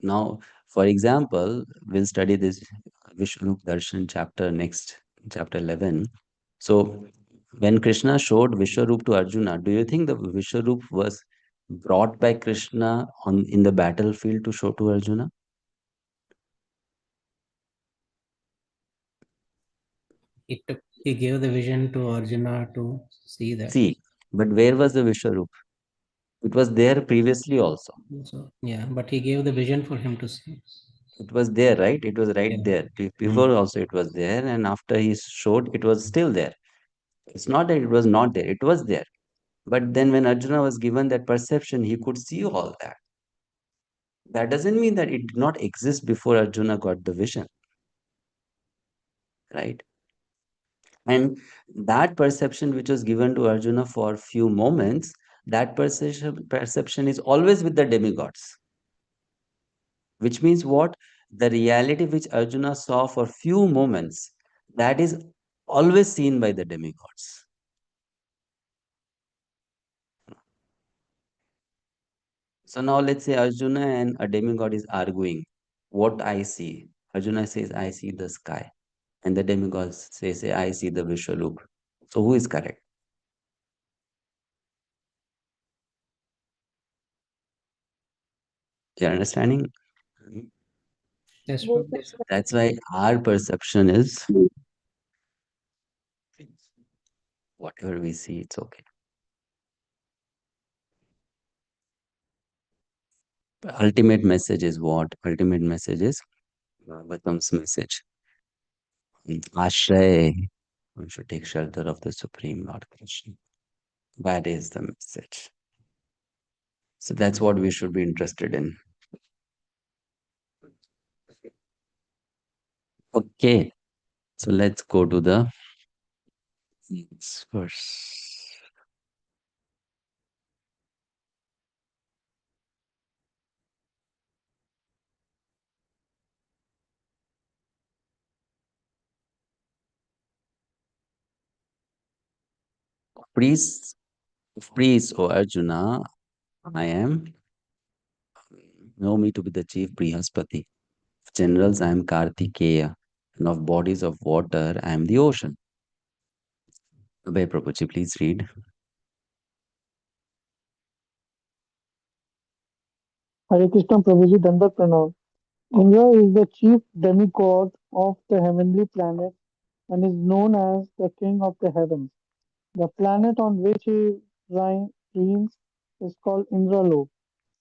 Speaker 1: Now, for example, we'll study this Vishnu Darshan chapter next, chapter 11. So when Krishna showed Vishwarup to Arjuna, do you think the Vishwarup was brought by Krishna in the battlefield to show to Arjuna?
Speaker 8: He gave the vision to Arjuna to see that.
Speaker 1: See, but where was the Vishwarup? It was there previously also.
Speaker 8: So, yeah, but he gave the vision for him to see.
Speaker 1: It was there, right? It was right there. Before also it was there, and after he showed, it was still there. It's not that it was not there, it was there. But then when Arjuna was given that perception, he could see all that. That doesn't mean that it did not exist before Arjuna got the vision, right? And that perception which was given to Arjuna for a few moments, that perception is always with the demigods. Which means what? The reality which Arjuna saw for few moments, that is always seen by the demigods. So now let's say Arjuna and a demigod is arguing. What I see? Arjuna says, I see the sky. And the demigod says, I see the Vishwarup. So who is correct? You're understanding?
Speaker 8: Yes,
Speaker 2: Both
Speaker 8: Prabhu.
Speaker 2: are
Speaker 1: That's why our perception is whatever we see, it's okay. But ultimate message is what? Ultimate message is Bhagavatam's message. Ashray. We should take shelter of the Supreme Lord Krishna. That is the message. So that's what we should be interested in. Okay. So let's go to the next verse. Please, O Arjuna, I am, know me to be the chief Brihaspati. Of generals, I am Kartikeya. And of bodies of water, I am the ocean. Abhay Prabhuji, please read.
Speaker 9: Hare Krishna Prabhuji, Dandak Pranam. Indra is the chief demigod of the heavenly planet and is known as the king of the heavens. The planet on which he reigns is called Indralok.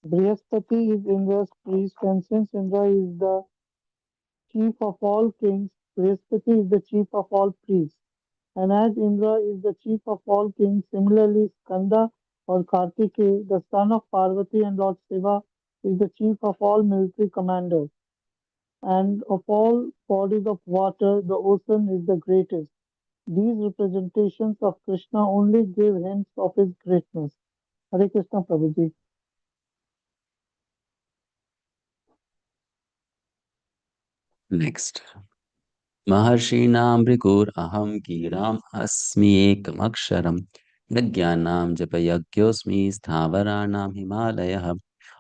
Speaker 9: Brihaspati is Indra's priest, and since Indra is the chief of all kings, Brihaspati is the chief of all priests. And as Indra is the chief of all kings, similarly Skanda or Kartikeya, the son of Parvati and Lord Shiva, is the chief of all military commanders. And of all bodies of water, the ocean is the greatest. These representations of Krishna only give hints of his greatness. Hare Krishna Prabhuji.
Speaker 1: Next. Maharshinaam Bhrigur Aham Giram Asmi Ekam Aksharam Yajnanam Japayagyosmi Sthavaranaam Himalayah.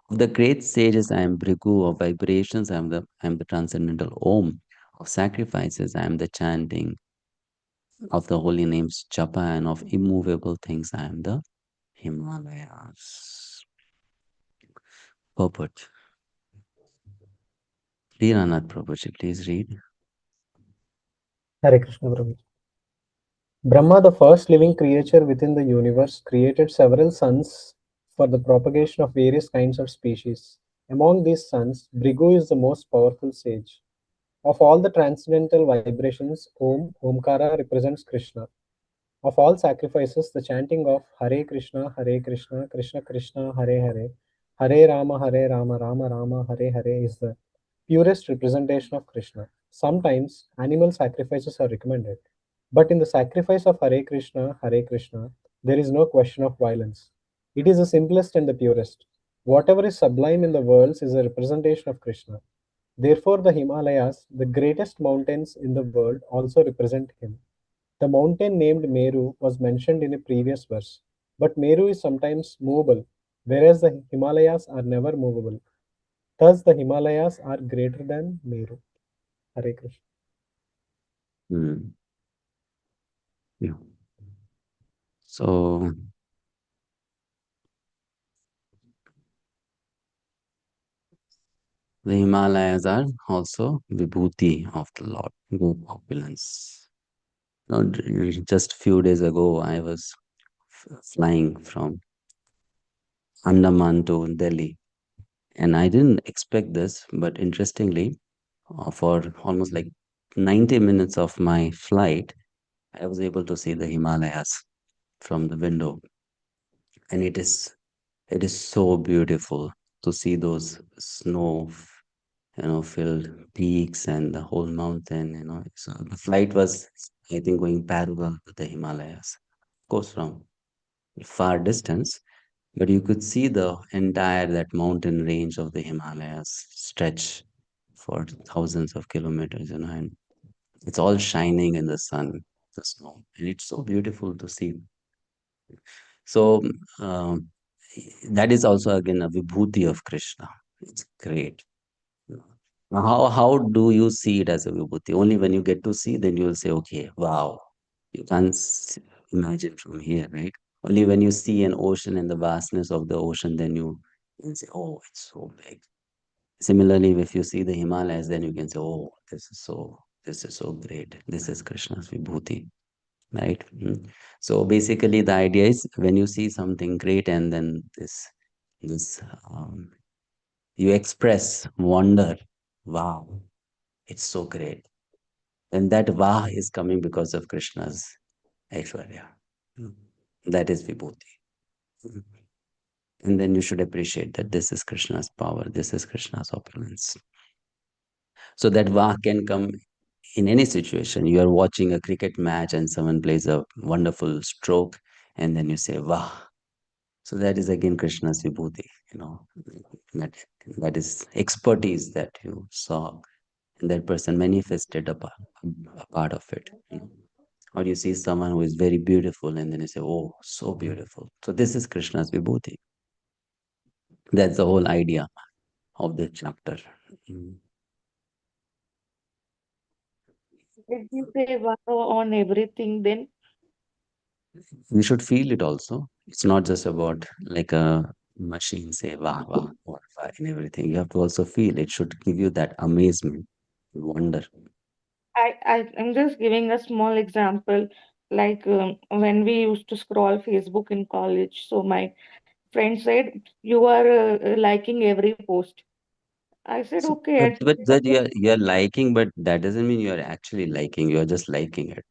Speaker 1: Of the great sages, I am Bhrigu. Of vibrations, I am the transcendental Om. Of sacrifices, I am the chanting. Of the holy names Japa, and of immovable things, I am the Himalayas. Purport. Leelanath Prabhuji, please read.
Speaker 7: Hare Krishna Prabhuji. Brahma, the first living creature within the universe, created several sons for the propagation of various kinds of species. Among these sons, Bhrigu is the most powerful sage. Of all the transcendental vibrations, Omkara represents Krishna. Of all sacrifices, the chanting of Hare Krishna, Krishna Krishna, Hare Hare, Hare Rama, Rama Rama, Hare Hare is the purest representation of Krishna. Sometimes animal sacrifices are recommended, but in the sacrifice of Hare Krishna, there is no question of violence. It is the simplest and the purest. Whatever is sublime in the worlds is a representation of Krishna. Therefore, the Himalayas, the greatest mountains in the world, also represent him. The mountain named Meru was mentioned in a previous verse, but Meru is sometimes movable, whereas the Himalayas are never movable. Thus, the Himalayas are greater than Meru. Hare Krishna.
Speaker 1: Yeah. So, the Himalayas are also Vibhuti of the Lord, good opulence. Now, just a few days ago, I was flying from Andaman to Delhi, and I didn't expect this, but interestingly, for almost like 90 minutes of my flight, I was able to see the Himalayas from the window, and it is so beautiful to see those snow filled peaks and the whole mountain. So the flight was, I think, going parallel to the Himalayas, of course, from far distance, but you could see the entire that mountain range of the Himalayas stretch for thousands of kilometers, and it's all shining in the sun, the snow, and it's so beautiful to see. So um, that is also again a vibhuti of Krishna. It's great. Now, how do you see it as a vibhuti? Only when you get to see, then you will say, okay, wow. You can't imagine from here, right? Only when you see an ocean and the vastness of the ocean, then you can say, oh, it's so big. Similarly, if you see the Himalayas, then you can say, oh, this is so great. This is Krishna's vibhuti, right? So basically, the idea is when you see something great, and then this you express wonder, wow, it's so great. And that wow is coming because of Krishna's Aishwarya. That is Vibhuti. And then you should appreciate that this is Krishna's power, this is Krishna's opulence. So that wow can come in any situation. You are watching a cricket match and someone plays a wonderful stroke, and then you say, wow. So that is again Krishna's Vibhuti, that is expertise that you saw. And that person manifested a part of it. Or you see someone who is very beautiful, and then you say, oh, so beautiful. So this is Krishna's vibhuti. That's the whole idea of the chapter.
Speaker 2: Did you say wow on everything then?
Speaker 1: We should feel it also. It's not just about like a machine say wah, wah, wah, wah, and everything. You have to also feel. It should give you that amazement, wonder.
Speaker 2: I'm just giving a small example. Like when we used to scroll Facebook in college, so my friend said, "You are liking every post." I said,
Speaker 1: So,
Speaker 2: "Okay."
Speaker 1: but that you're liking, but that doesn't mean you're actually liking. You're just liking it.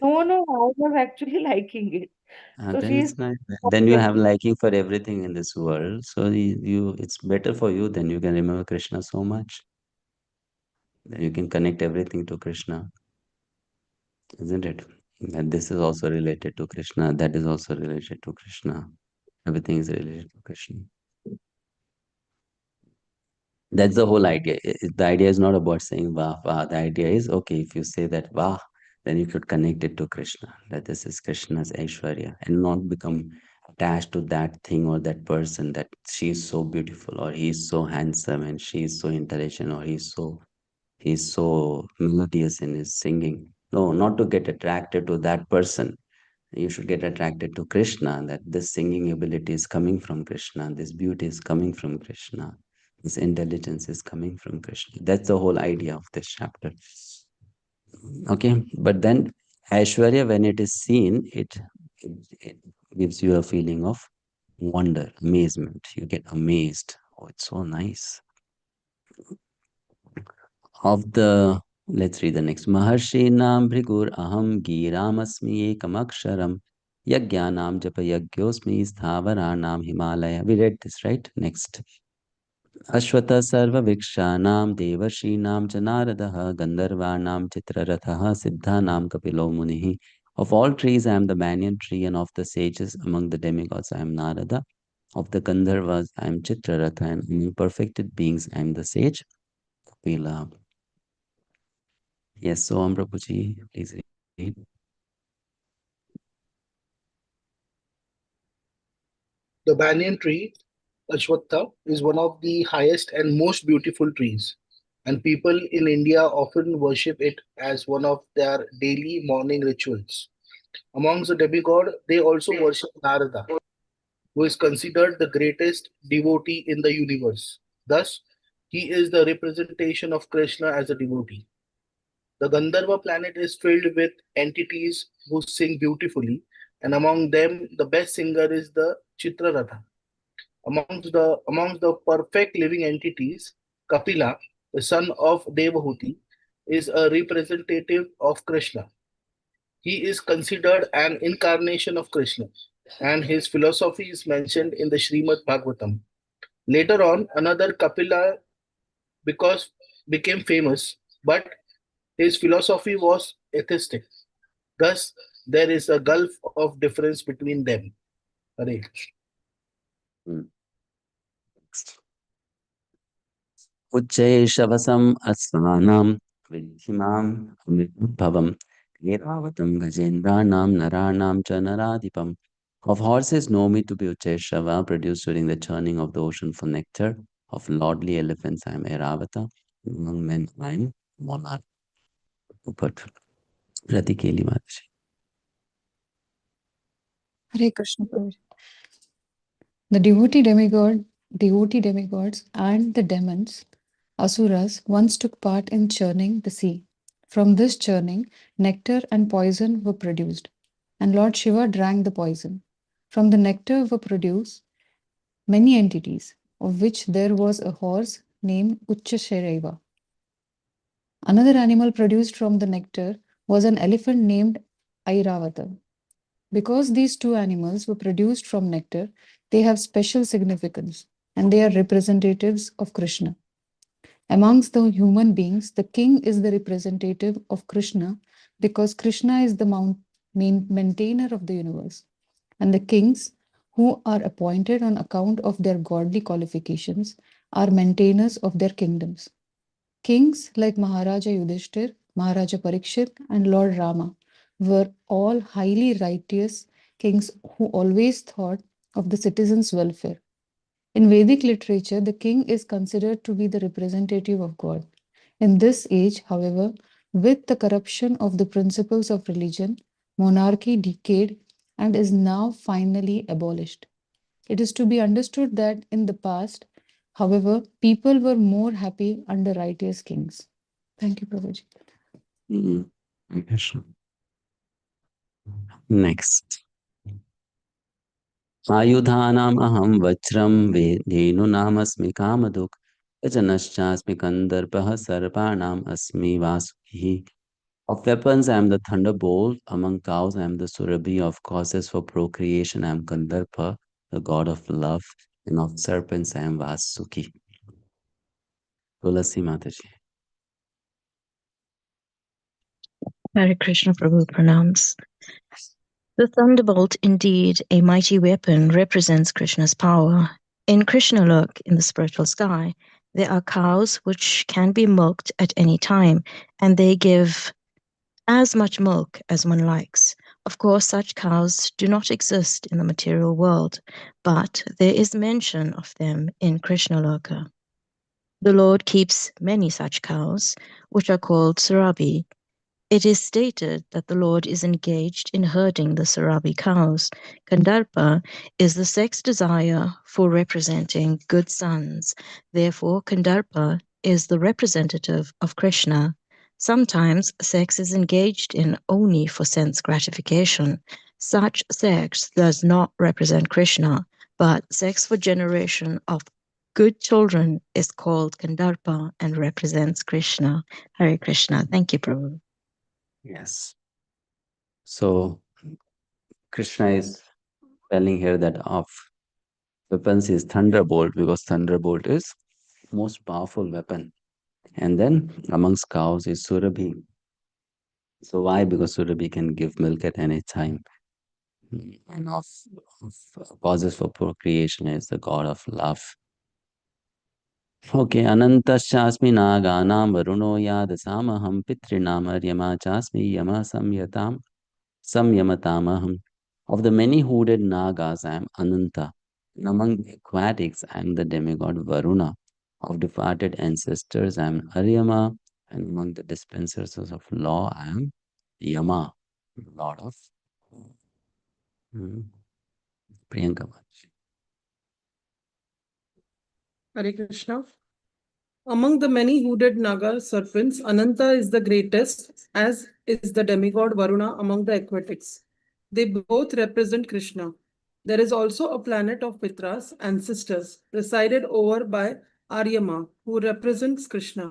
Speaker 2: No, no, I was actually liking it. So
Speaker 1: Then
Speaker 2: she's
Speaker 1: it's nice. Then you have liking for everything in this world. So it's better for you. Then you can remember Krishna so much. Then you can connect everything to Krishna, isn't it? And this is also related to Krishna. That is also related to Krishna. Everything is related to Krishna. That's the whole idea. The idea is not about saying Vah, Vah. The idea is, okay, if you say that Vah, then you should connect it to Krishna, that this is Krishna's Aishwarya, and not become attached to that thing or that person, that she is so beautiful, or he is so handsome, and she is so intelligent, or he's so melodious in his singing. No, not to get attracted to that person. You should get attracted to Krishna, that this singing ability is coming from Krishna, this beauty is coming from Krishna, this intelligence is coming from Krishna. That's the whole idea of this chapter. Okay, but then Aishwarya, when it is seen, it gives you a feeling of wonder, amazement. You get amazed. Oh, it's so nice. Of the, let's read the next. Maharshinam Bhrigur Aham Giramasmi Ekamaksharam Yagyanam Japa Yagyosmi Sthavarana Himalaya. We read this, right? Next. Ashwata Sarva Vikshanam Devashinam Janaradaha Gandharvanam Chitrarathaha Siddhanam Kapilo Munihi. Of all trees, I am the banyan tree, and of the sages among the demigods, I am Narada. Of the Gandharvas, I am Chitraratha, and among perfected beings, I am the sage Kapila. Yes, so Prabhuji, please read.
Speaker 6: The banyan tree, Ashwatha, is one of the highest and most beautiful trees, and people in India often worship it as one of their daily morning rituals. Amongst the demigod, they also worship Narada, who is considered the greatest devotee in the universe. Thus, he is the representation of Krishna as a devotee. The Gandharva planet is filled with entities who sing beautifully, and among them, the best singer is the Chitraratha. Amongst the perfect living entities, Kapila, the son of Devahuti, is a representative of Krishna. He is considered an incarnation of Krishna, and his philosophy is mentioned in the Srimad Bhagavatam. Later on, another Kapila because became famous, but his philosophy was atheistic. Thus, there is a gulf of difference between them. Hare.
Speaker 1: Next. Uchchai Asvanam Vidhimam Bhavam Iravatam Gajendranam Naranam Chanaradipam. Of horses know me to be Uchchai produced during the churning of the ocean for nectar. Of lordly elephants I am Airavata. Among men I am monarch. But Ratikeli Mataji.
Speaker 10: Hare Krishna Prabhu. The devotee demigods and the demons, asuras, once took part in churning the sea. From this churning, nectar and poison were produced, and Lord Shiva drank the poison. From the nectar were produced many entities, of which there was a horse named Uchchashaiva. Another animal produced from the nectar was an elephant named Airavata. Because these two animals were produced from nectar, they have special significance and they are representatives of Krishna. Amongst the human beings, the king is the representative of Krishna because Krishna is the maintainer of the universe. And the kings, who are appointed on account of their godly qualifications, are maintainers of their kingdoms. Kings like Maharaja Yudhishthir, Maharaja Parikshit, and Lord Rama were all highly righteous kings who always thought of the citizens' welfare. In Vedic literature, the king is considered to be the representative of God. In this age, however, with the corruption of the principles of religion, monarchy decayed and is now finally abolished. It is to be understood that in the past, however, people were more happy under righteous kings. Thank you, Prabhuji.
Speaker 1: Krishna. Next. आयुधानाम् अहं वज्रं धेनूनामस्मि कामधुक् यजनश्चास्मि कन्दर्पः सर्पाणाम् अस्मि वासुकिः. Of weapons, I am the thunderbolt. Among cows, I am the surabhi. Of causes for procreation, I am Kandarpa, the god of love. And of serpents, I am Vasuki. Tulasi Mataji.
Speaker 11: Hare Krishna Prabhu pronouns. The thunderbolt, indeed a mighty weapon, represents Krishna's power. In Krishnalok, in the spiritual sky, there are cows which can be milked at any time, and they give as much milk as one likes. Of course, such cows do not exist in the material world, but there is mention of them in Krishnaloka. The Lord keeps many such cows, which are called Surabi. It is stated that the Lord is engaged in herding the Surabi cows. Kandarpa is the sex desire for representing good sons. Therefore, Kandarpa is the representative of Krishna. Sometimes sex is engaged in only for sense gratification. Such sex does not represent Krishna, but sex for generation of good children is called Kandarpa and represents Krishna. Hare Krishna. Thank you, Prabhu.
Speaker 1: Yes. So, Krishna is telling here that of weapons is thunderbolt because thunderbolt is most powerful weapon. And then amongst cows is Surabhi. So why? Because Surabhi can give milk at any time. And of causes for procreation is the god of love. Okay, Anantasyasmi Naganam Varuno Yadasamaham Pitrinam Aryama Chasmi Yama Samyamatamaham. Of the many hooded Nagas, I am Ananta. And among the aquatics, I am the demigod Varuna. Of departed ancestors, I am Aryama. And among the dispensers of law, I am Yama, Lord of Priyanka.
Speaker 5: Hare Krishna. Among the many hooded Naga serpents, Ananta is the greatest, as is the demigod Varuna among the aquatics. They both represent Krishna. There is also a planet of Pitras, ancestors, presided over by Aryama, who represents Krishna.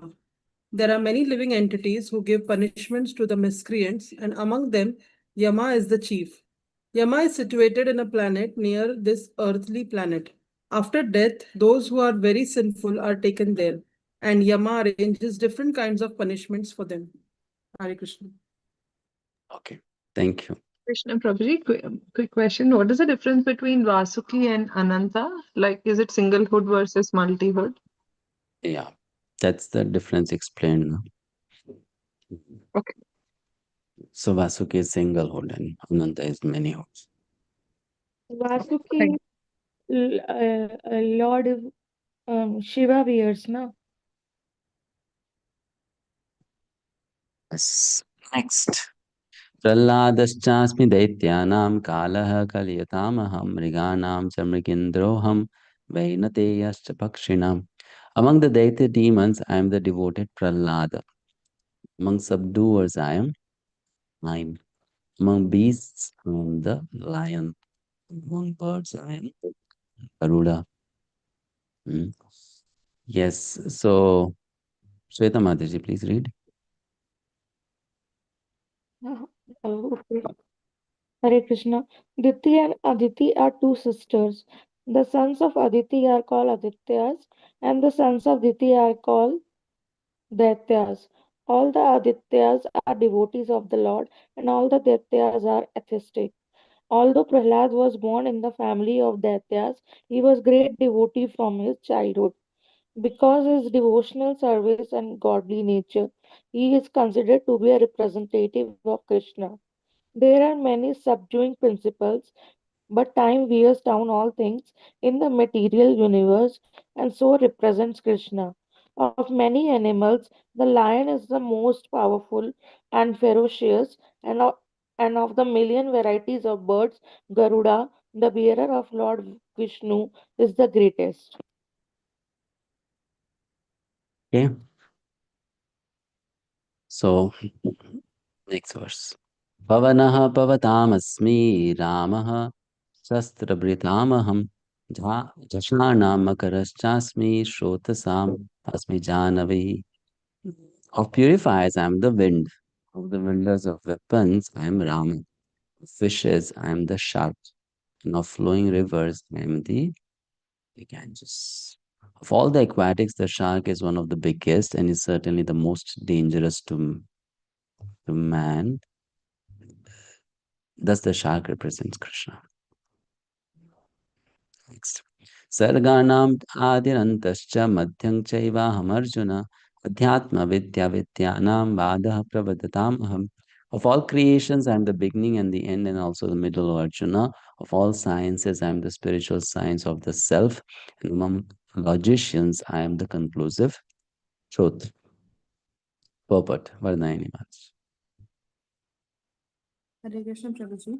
Speaker 5: There are many living entities who give punishments to the miscreants, and among them, Yama is the chief. Yama is situated in a planet near this earthly planet. After death, those who are very sinful are taken there, and Yama arranges different kinds of punishments for them. Hare Krishna.
Speaker 1: Okay, thank you.
Speaker 5: Krishna Prabhuji, quick question. What is the difference between Vasuki and Ananta? Like, is it singlehood versus multihood?
Speaker 1: Yeah, that's the difference explained.
Speaker 5: Okay.
Speaker 1: So Vasuki is singlehood and Ananta is many hoods.
Speaker 2: Vasuki, Lord Shiva wears, no?
Speaker 1: Yes. Next. प्रह्लादश्चास्मि दैत्यानां कालः कलयतामहं मृगाणां च मृगेन्द्रोऽहं वैनतेयश्च पक्षिणाम्. Among the Daitya demons, I am the devoted Prahlada. Among subduers, I am lion. Among beasts, I am the lion. Among birds, I am Garuda. Yes, so Shweta Mataji, please read.
Speaker 2: Okay. Hare Krishna. Diti and Aditi are two sisters. The sons of Aditi are called Adityas, and the sons of Diti are called Daityas. All the Adityas are devotees of the Lord, and all the Daityas are atheistic. Although Prahlad was born in the family of Daityas, he was great devotee from his childhood. Because his devotional service and godly nature, he is considered to be a representative of Krishna. There are many subduing principles, but time wears down all things in the material universe and so represents Krishna. Of many animals, the lion is the most powerful and ferocious, and of the million varieties of birds, Garuda, The bearer of Lord Vishnu is the greatest.
Speaker 1: Okay. So, next verse. Pavanaha pavatamasmi Ramaha Shastrabhritamaham Jashanamakarashchasmi Shrotasam Asmi Janavi. Of purifiers, I am the wind. Of the wielders of weapons, I am Rama. Of fishes, I am the shark. And of flowing rivers, I am the Ganges. Of all the aquatics, the shark is one of the biggest and is certainly the most dangerous to man. Thus, the shark represents Krishna. Next. Sarganam adirantascha madhyam chaivaham arjuna adhyatma vidya vidyanam vadah pravadatam aham. Of all creations, I am the beginning and the end and also the middle, O Arjuna. Of all sciences, I am the spiritual science of the self. And among logicians, I am the conclusive truth. Purport. Varnayani Mats.
Speaker 12: Hare Krishna Prabhuji.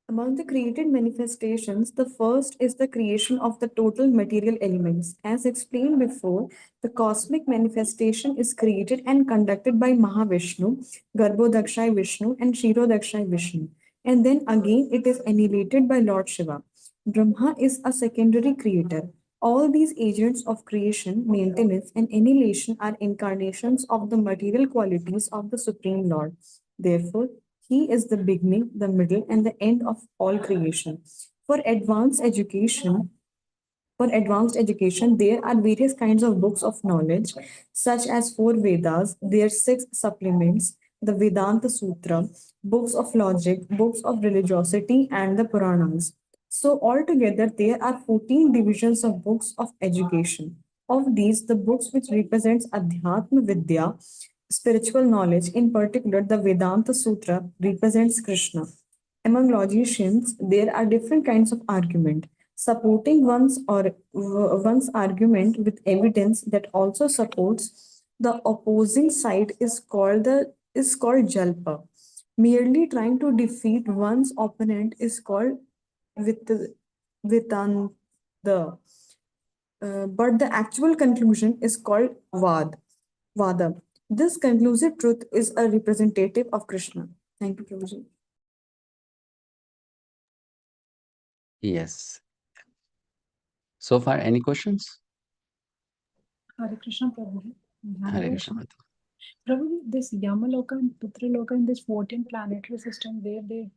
Speaker 12: Among the created manifestations, the first is the creation of the total material elements. As explained before, the cosmic manifestation is created and conducted by Mahavishnu, Garbhodakshay Vishnu, and Kshirodakshay Vishnu. And then again, it is annihilated by Lord Shiva. Brahma is a secondary creator. All these agents of creation, maintenance, and annihilation are incarnations of the material qualities of the Supreme Lord. Therefore, he is the beginning, the middle, and the end of all creation. For advanced education, there are various kinds of books of knowledge, such as four Vedas, their six supplements, the Vedanta Sutra, books of logic, books of religiosity, and the Puranas. So, altogether, there are 14 divisions of books of education. Of these, the books which represents Adhyatma Vidya, spiritual knowledge, in particular, the Vedanta Sutra represents Krishna. Among logicians, there are different kinds of argument. Supporting one's argument with evidence that also supports the opposing side is called jalpa. Merely trying to defeat one's opponent is called with vitanda. But the actual conclusion is called vada. This conclusive truth is a representative of Krishna. Thank you, Prabhuji.
Speaker 1: Yes. So far, any questions?
Speaker 3: Hare Krishna Prabhuji. I have a
Speaker 1: Hare Krishna.
Speaker 3: question. Prabhuji, this Yamaloka and Pitraloka in this 14 planetary system, where they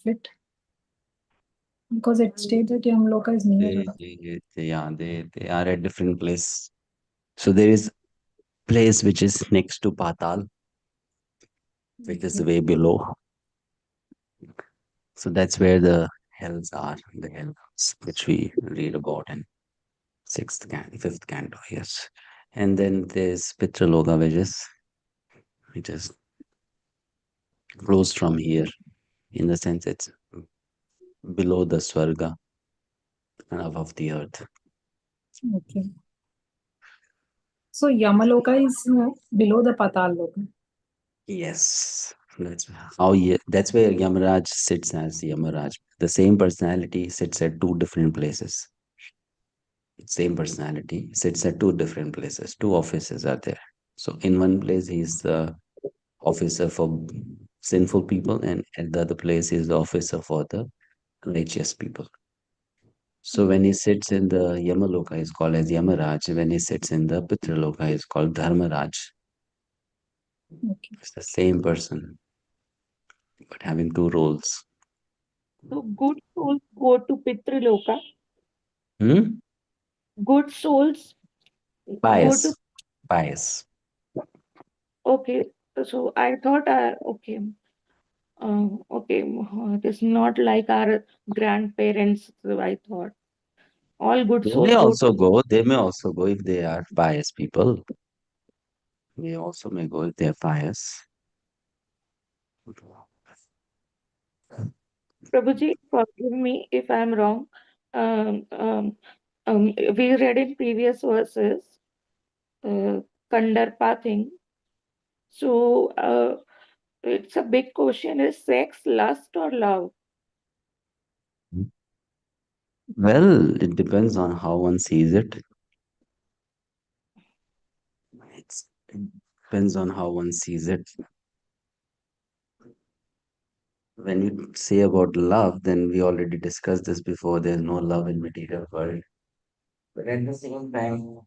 Speaker 3: fit? Because it states that Yamaloka is near.
Speaker 1: They are at different place. So there is place which is next to Patal, which is way below. So that's where the hells are, the hells which we read about in fifth canto, yes. And then there's Pitraloka, which is close from here, in the sense it's below the Swarga and above the earth.
Speaker 3: Okay. So Yamaloka is below the Patal Loka.
Speaker 1: Yes, that's that's where Yamaraj sits as Yamaraj. The same personality sits at two different places. Same personality sits at two different places. Two offices are there. So in one place he's the officer for sinful people, and at the other place he's the officer for the righteous people. So when he sits in the Yamaloka, he's called as Yamaraj. When he sits in the Pitraloka, he's called Dharmaraj.
Speaker 3: Okay.
Speaker 1: It's the same person, but having two roles.
Speaker 2: So good souls go to Pitriloka.
Speaker 1: Hmm?
Speaker 2: Good souls go
Speaker 1: Pious.
Speaker 2: to.
Speaker 1: Pious.
Speaker 2: Okay. So I thought, okay. Okay. It is not like our grandparents, I thought. All good
Speaker 1: They
Speaker 2: souls
Speaker 1: may
Speaker 2: go
Speaker 1: also go. They may also go if they are pious people. They also may go if they are pious.
Speaker 2: Prabhuji, forgive me if I'm wrong. Um, um, we read in previous verses, Kandarpa thing. So it's a big question: is sex lust or love?
Speaker 1: Well, it depends on how one sees it. It depends on how one sees it. When you say about love, then we already discussed this before. There's no love in material world. But at the same time,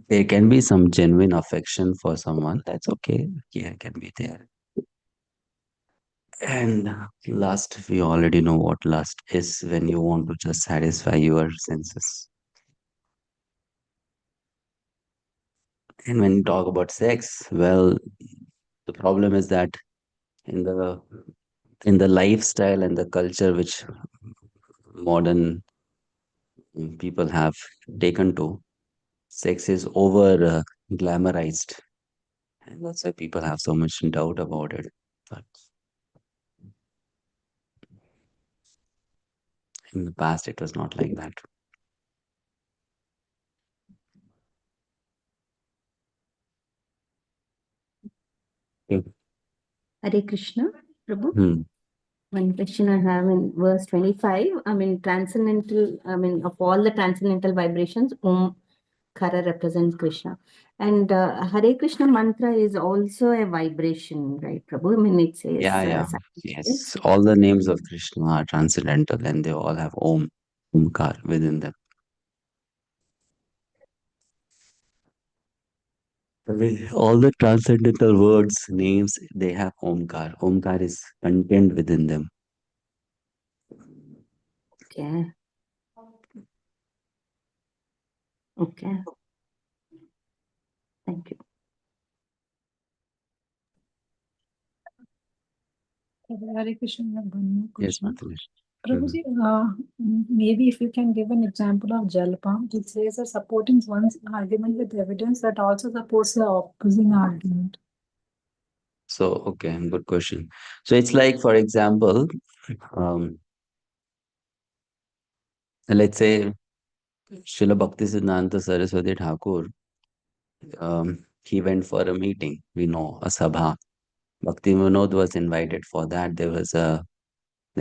Speaker 1: there can be some genuine affection for someone. That's okay. Yeah, can be there. And lust, we already know what lust is when you want to just satisfy your senses. And when you talk about sex, well, the problem is that in the lifestyle and the culture which modern people have taken to, sex is over glamorized, and that's why people have so much doubt about it. But in the past, it was not like that. Okay.
Speaker 4: Hare Krishna, Prabhu.
Speaker 1: Hmm.
Speaker 4: One question I have in verse 25. Transcendental, of all the transcendental vibrations, Om Kara represents Krishna. And Hare Krishna mantra is also a vibration, right, Prabhu? It says,
Speaker 1: Yeah. Yes. All the names of Krishna are transcendental and they all have Om, Omkar within them. All the transcendental words, names, they have Omkar. Omkar is contained within them.
Speaker 4: Okay. Okay. Thank you.
Speaker 3: Hare Krishna, I have one more
Speaker 1: Yes,
Speaker 3: question.
Speaker 1: Mataji.
Speaker 3: Prabhuji, maybe if you can give an example of Jalpa, which says that supporting one's argument with evidence that also supports the opposing argument.
Speaker 1: So, okay, good question. So it's like, for example, let's say Srila Bhakti-Siddhanta Saraswati Thakur, he went for a meeting, we know, a sabha. Bhakti Vinod was invited for that. There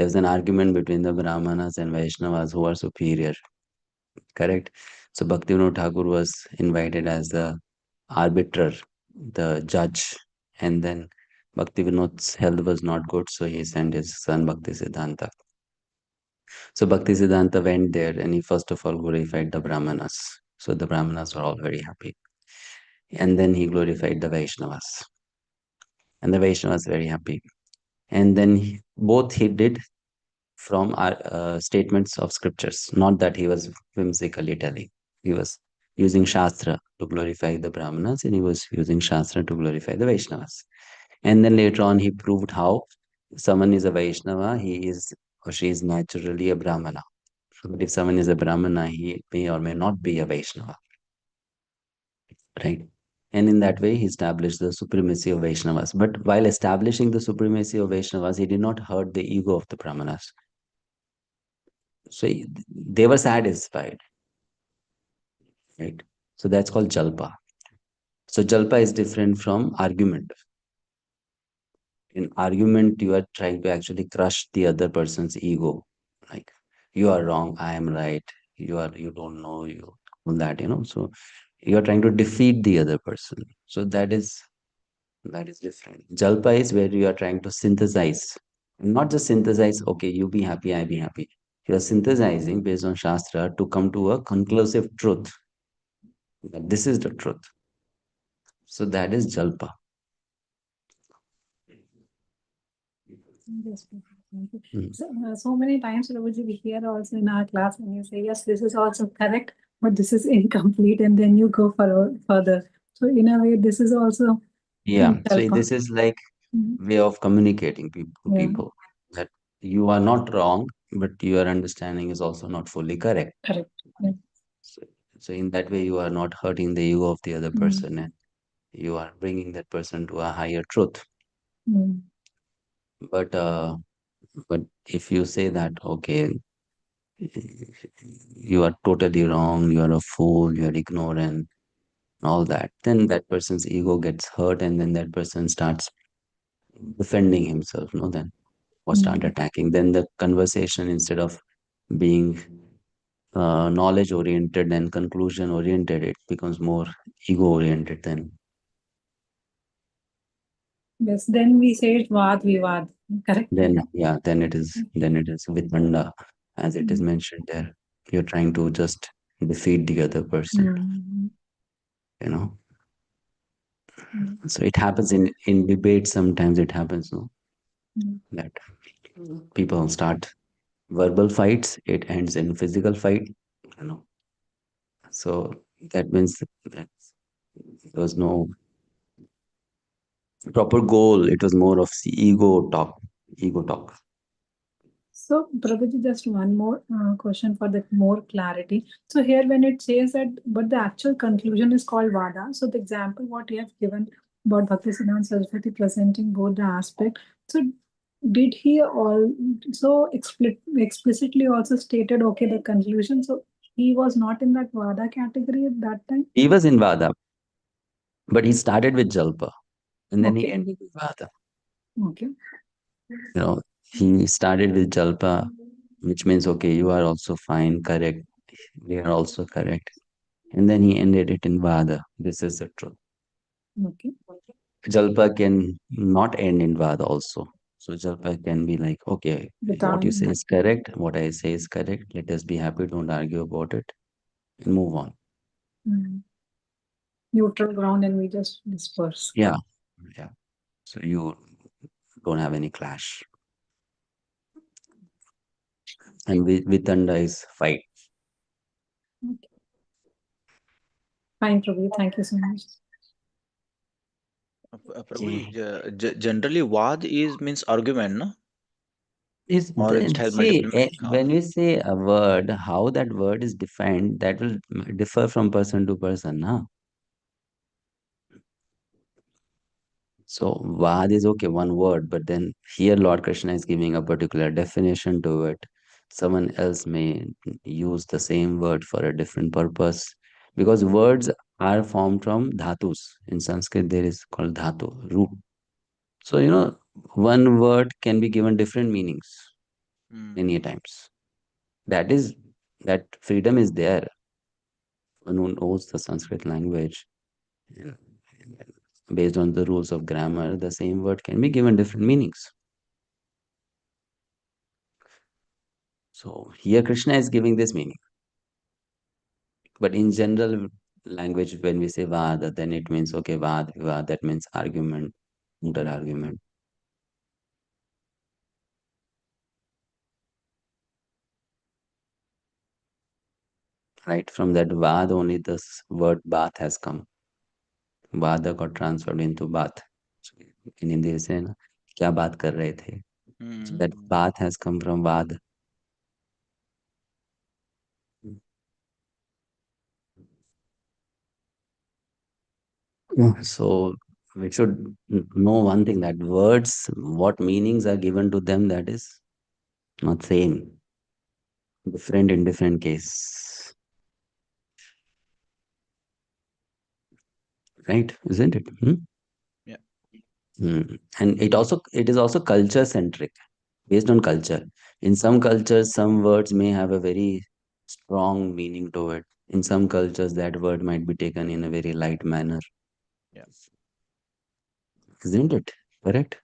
Speaker 1: was an argument between the Brahmanas and Vaishnavas who are superior. Correct? So Bhaktivinoda Thakur was invited as the arbiter, the judge, and then Bhaktivinod's health was not good, so he sent his son Bhaktisiddhanta. So Bhaktisiddhanta went there and he first of all glorified the Brahmanas. So the Brahmanas were all very happy. And then he glorified the Vaishnavas. And the Vaishnavas very happy. And then both he did from statements of scriptures, not that he was whimsically telling. He was using Shastra to glorify the Brahmanas and he was using Shastra to glorify the Vaishnavas. And then later on, he proved how someone is a Vaishnava, he is or she is naturally a Brahmana. But if someone is a Brahmana, he may or may not be a Vaishnava. Right? And in that way, he established the supremacy of Vaishnavas. But while establishing the supremacy of Vaishnavas, he did not hurt the ego of the Brahmanas. So they were satisfied, right? So that's called jalpa. So jalpa is different from argument. In argument, you are trying to actually crush the other person's ego. Like, you are wrong, I am right. You don't know, you all that, So you are trying to defeat the other person. So that is different. Jalpa is where you are trying to synthesize. Not just synthesize, okay, you be happy, I be happy. You are synthesizing based on Shastra to come to a conclusive truth. That this is the truth. So that is Jalpa.
Speaker 3: Yes, thank you. So many times, Prabhuji, we hear also in our class when you say, yes, this is also correct, but this is incomplete, and then you go further. So in a way, this is also
Speaker 1: Yeah. So
Speaker 3: Jalpa.
Speaker 1: this is like way of communicating to people that you are not wrong, but your understanding is also not fully correct.
Speaker 3: Correct. Yeah.
Speaker 1: So in that way, you are not hurting the ego of the other person, and you are bringing that person to a higher truth. But if you say that, okay, you are totally wrong, you are a fool, you are ignorant, all that, then that person's ego gets hurt, and then that person starts defending himself, then or start attacking. Then the conversation, instead of being knowledge oriented and conclusion oriented, it becomes more ego oriented then.
Speaker 3: Yes, then we say it Vad Vivad, correct?
Speaker 1: Then it is Vitanda, as it is mentioned there. You're trying to just defeat the other person, you know. So it happens in debate. Sometimes it happens, no, that people start verbal fights. It ends in physical fight, you know. So that means that there was no proper goal. It was more of the ego talk.
Speaker 3: So, Prabhuji, just one more question for the more clarity. So here when it says that, but the actual conclusion is called Vada. So the example what you have given about Bhaktisiddhanta Saraswati presenting both the aspect. So did he also explicitly also stated, okay, the conclusion? So he was not in that Vada category at that time?
Speaker 1: He was in Vada, but he started with Jalpa and then he
Speaker 3: Okay.
Speaker 1: ended with Vada.
Speaker 3: Okay.
Speaker 1: You know, he started with Jalpa, which means, okay, you are also fine, correct. We are also correct. And then he ended it in Vada. This is the truth.
Speaker 3: Okay.
Speaker 1: Jalpa can not end in Vada also. So Jalpa can be like, okay, what you say is correct, what I say is correct. Let us be happy, don't argue about it, and move on.
Speaker 3: Neutral ground and we just disperse.
Speaker 1: Yeah. So you don't have any clash. And Vitanda is fight.
Speaker 3: Okay. Fine, Prabhu. Thank you so much.
Speaker 13: Prabhu, generally, Vad is means argument, no? Or it has
Speaker 1: See,
Speaker 13: multiple meaning.
Speaker 1: when we say a word, how that word is defined, that will differ from person to person, na? So Vad is okay, one word, but then here Lord Krishna is giving a particular definition to it. Someone else may use the same word for a different purpose, because words are formed from dhatus. In Sanskrit, there is called dhatu, root. So, you know, one word can be given different meanings many times. That freedom is there. One who knows the Sanskrit language, based on the rules of grammar, the same word can be given different meanings. So here Krishna is giving this meaning. But in general language, when we say Vada, then it means, okay, Vada, that means argument, counter argument. Right, from that Vada only this word Bath has come. Vada got transferred into Bath. So in Hindi, we say, na, kya baat kar rahe the? So that Bath has come from Vada. So we should know one thing, that words, what meanings are given to them, that is not same, different in different case, right? Isn't it?
Speaker 13: Yeah.
Speaker 1: And it is also culture centric, based on culture. In some cultures, some words may have a very strong meaning to it. In some cultures, that word might be taken in a very light manner.
Speaker 13: Yeah.
Speaker 1: Isn't it? Correct?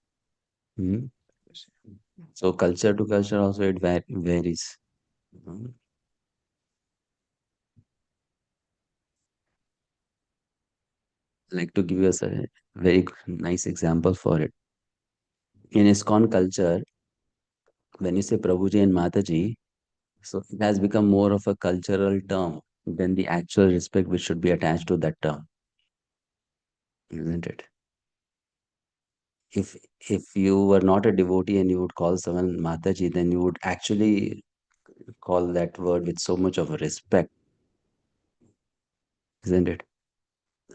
Speaker 1: So culture to culture also it varies. Like to give us a very nice example for it. In iskcon culture, when you say Prabhuji and Mataji, so it has become more of a cultural term than the actual respect which should be attached to that term. Isn't it? If you were not a devotee and you would call someone Mataji, then you would actually call that word with so much of respect. Isn't it?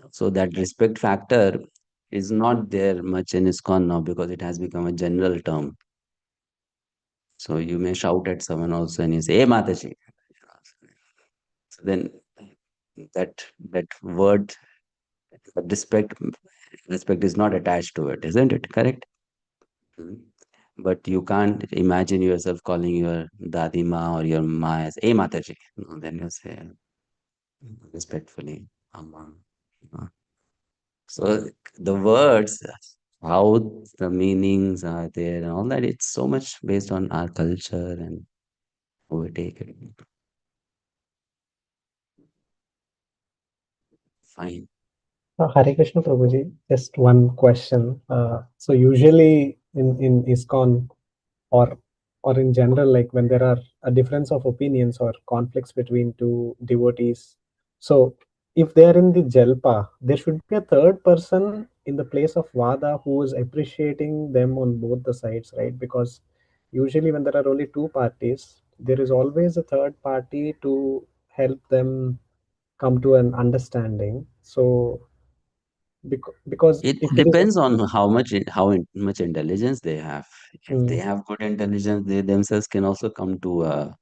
Speaker 1: So that respect factor is not there much in iskcon now, because it has become a general term. So you may shout at someone also and you say, hey Mataji. So then that word, respect is not attached to it, isn't it? Correct? But you can't imagine yourself calling your Dadi Ma or your Ma as A Mataji. No, then you say respectfully, Amma. So the words, how the meanings are there and all that, it's so much based on our culture and how we take it. Fine.
Speaker 7: Hare Krishna Prabhuji, just one question. So usually in iskcon or in general, like when there are a difference of opinions or conflicts between two devotees, so if they are in the Jalpa, there should be a third person in the place of Vada who is appreciating them on both the sides, right? Because usually when there are only two parties, there is always a third party to help them come to an understanding. So because
Speaker 1: It
Speaker 7: if it is
Speaker 1: depends on how much intelligence they have. If they have good intelligence, they themselves can also come to a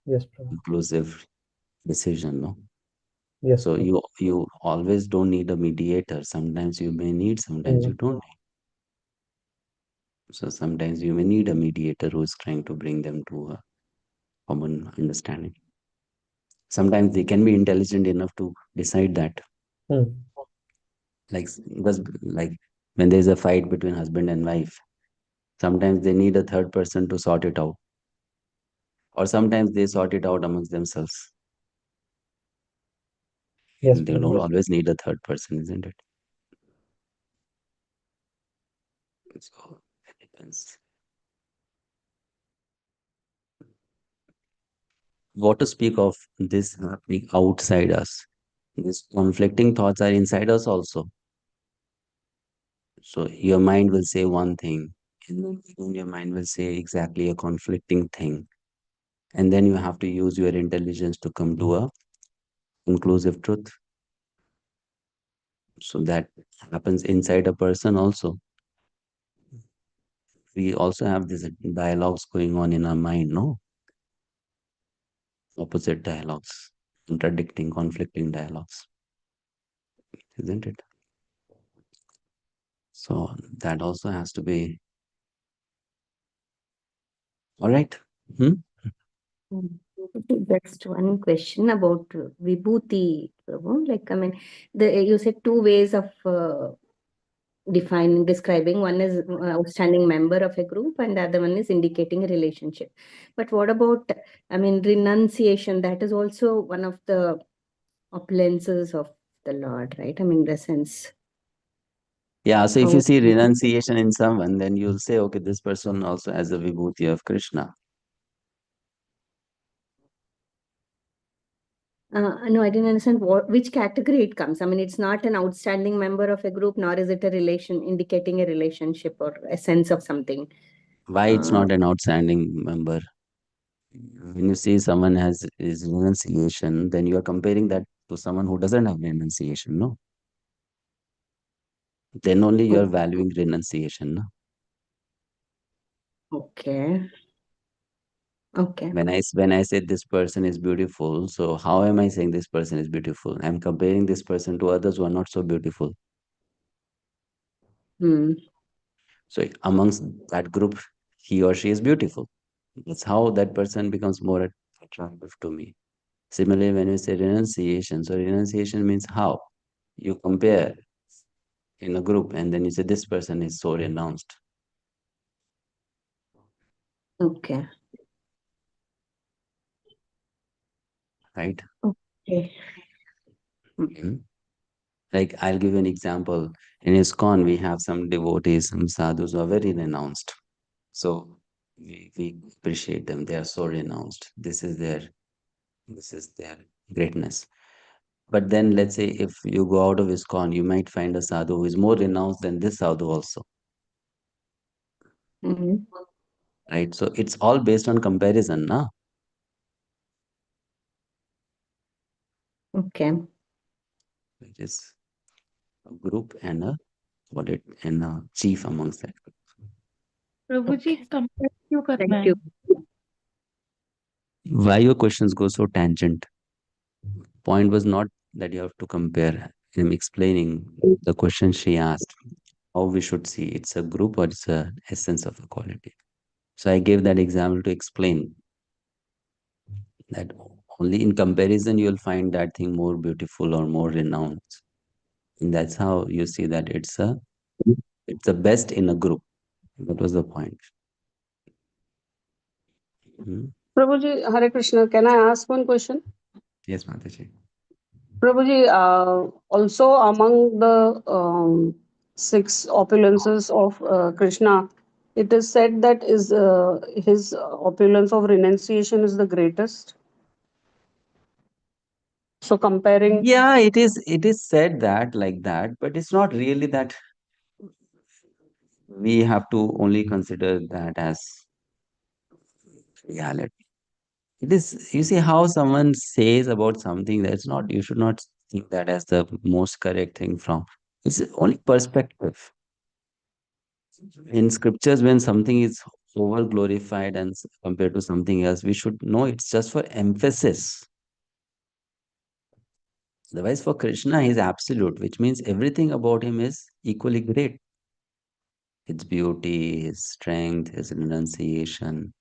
Speaker 7: yes, Prabhu.
Speaker 1: inclusive decision, no?
Speaker 7: Yes,
Speaker 1: So
Speaker 7: Prabhu.
Speaker 1: you always don't need a mediator. Sometimes you may need, sometimes you don't need. So sometimes you may need a mediator who is trying to bring them to a common understanding. Sometimes they can be intelligent enough to decide that. Because like when there's a fight between husband and wife, sometimes they need a third person to sort it out. Or sometimes they sort it out amongst themselves.
Speaker 7: Yes,
Speaker 1: They
Speaker 7: Prabhu.
Speaker 1: don't always need a third person, isn't it? So it depends. What to speak of this happening outside us? These conflicting thoughts are inside us also. So your mind will say one thing, and then your mind will say exactly a conflicting thing. And then you have to use your intelligence to come to a conclusive truth. So that happens inside a person also. We also have these dialogues going on in our mind, no? Opposite dialogues, contradicting, conflicting dialogues, isn't it? So that also has to be all right.
Speaker 4: Just one question about Vibhuti, Prabhu. Like, I mean, you said two ways of describing. One is outstanding member of a group, and the other one is indicating a relationship. But what about, I mean, renunciation? That is also one of the opulences of the Lord, right? I mean, the sense.
Speaker 1: Yeah, so if
Speaker 4: How-
Speaker 1: you see renunciation in someone, then you'll say, okay, this person also has the vibhuti of Krishna.
Speaker 4: No, I didn't understand which category it comes. I mean, it's not an outstanding member of a group, nor is it a relation indicating a relationship or a sense of something.
Speaker 1: Why it's not an outstanding member? When you see someone has is renunciation, then you are comparing that to someone who doesn't have renunciation, no? Then only you are valuing renunciation, no?
Speaker 4: Okay. Okay.
Speaker 1: When I say this person is beautiful, so how am I saying this person is beautiful? I'm comparing this person to others who are not so beautiful. So amongst that group, he or she is beautiful. That's how that person becomes more attractive to me. Similarly, when we say renunciation, so renunciation means how? You compare in a group and then you say this person is so renounced.
Speaker 4: Okay.
Speaker 1: Right?
Speaker 4: Okay.
Speaker 1: Like I'll give you an example. In iskcon, we have some devotees, some sadhus who are very renounced. So we appreciate them. They are so renounced. This is their greatness. But then let's say if you go out of iskcon, you might find a sadhu who is more renounced than this sadhu also. Right? So it's all based on comparison, na?
Speaker 4: Okay.
Speaker 1: It is a group and a chief amongst that group.
Speaker 2: प्रभु जी compare क्यों करना
Speaker 4: Thank
Speaker 2: है
Speaker 4: you.
Speaker 1: Why your questions go so tangent? Point was not that you have to compare. I'm explaining the question she asked. how we should see it's a group or it's a essence of a quality. So I gave that example to explain that only in comparison you'll find that thing more beautiful or more renowned. And that's how you see that it's the best in a group. That was the point.
Speaker 14: Prabhuji, Hare Krishna, can I ask one question?
Speaker 1: Yes, Mataji.
Speaker 14: Prabhuji, also among the 6 opulences of Krishna, it is said that his opulence of renunciation is the greatest. So comparing,
Speaker 1: Yeah, it is said that like that, but it's not really that we have to only consider that as reality. It is, you see how someone says about something that's not, you should not think that as the most correct thing from. It's only perspective. In scriptures, when something is over glorified and compared to something else, we should know it's just for emphasis. Otherwise, for Krishna, he is absolute, which means everything about him is equally great. His beauty, his strength, his renunciation,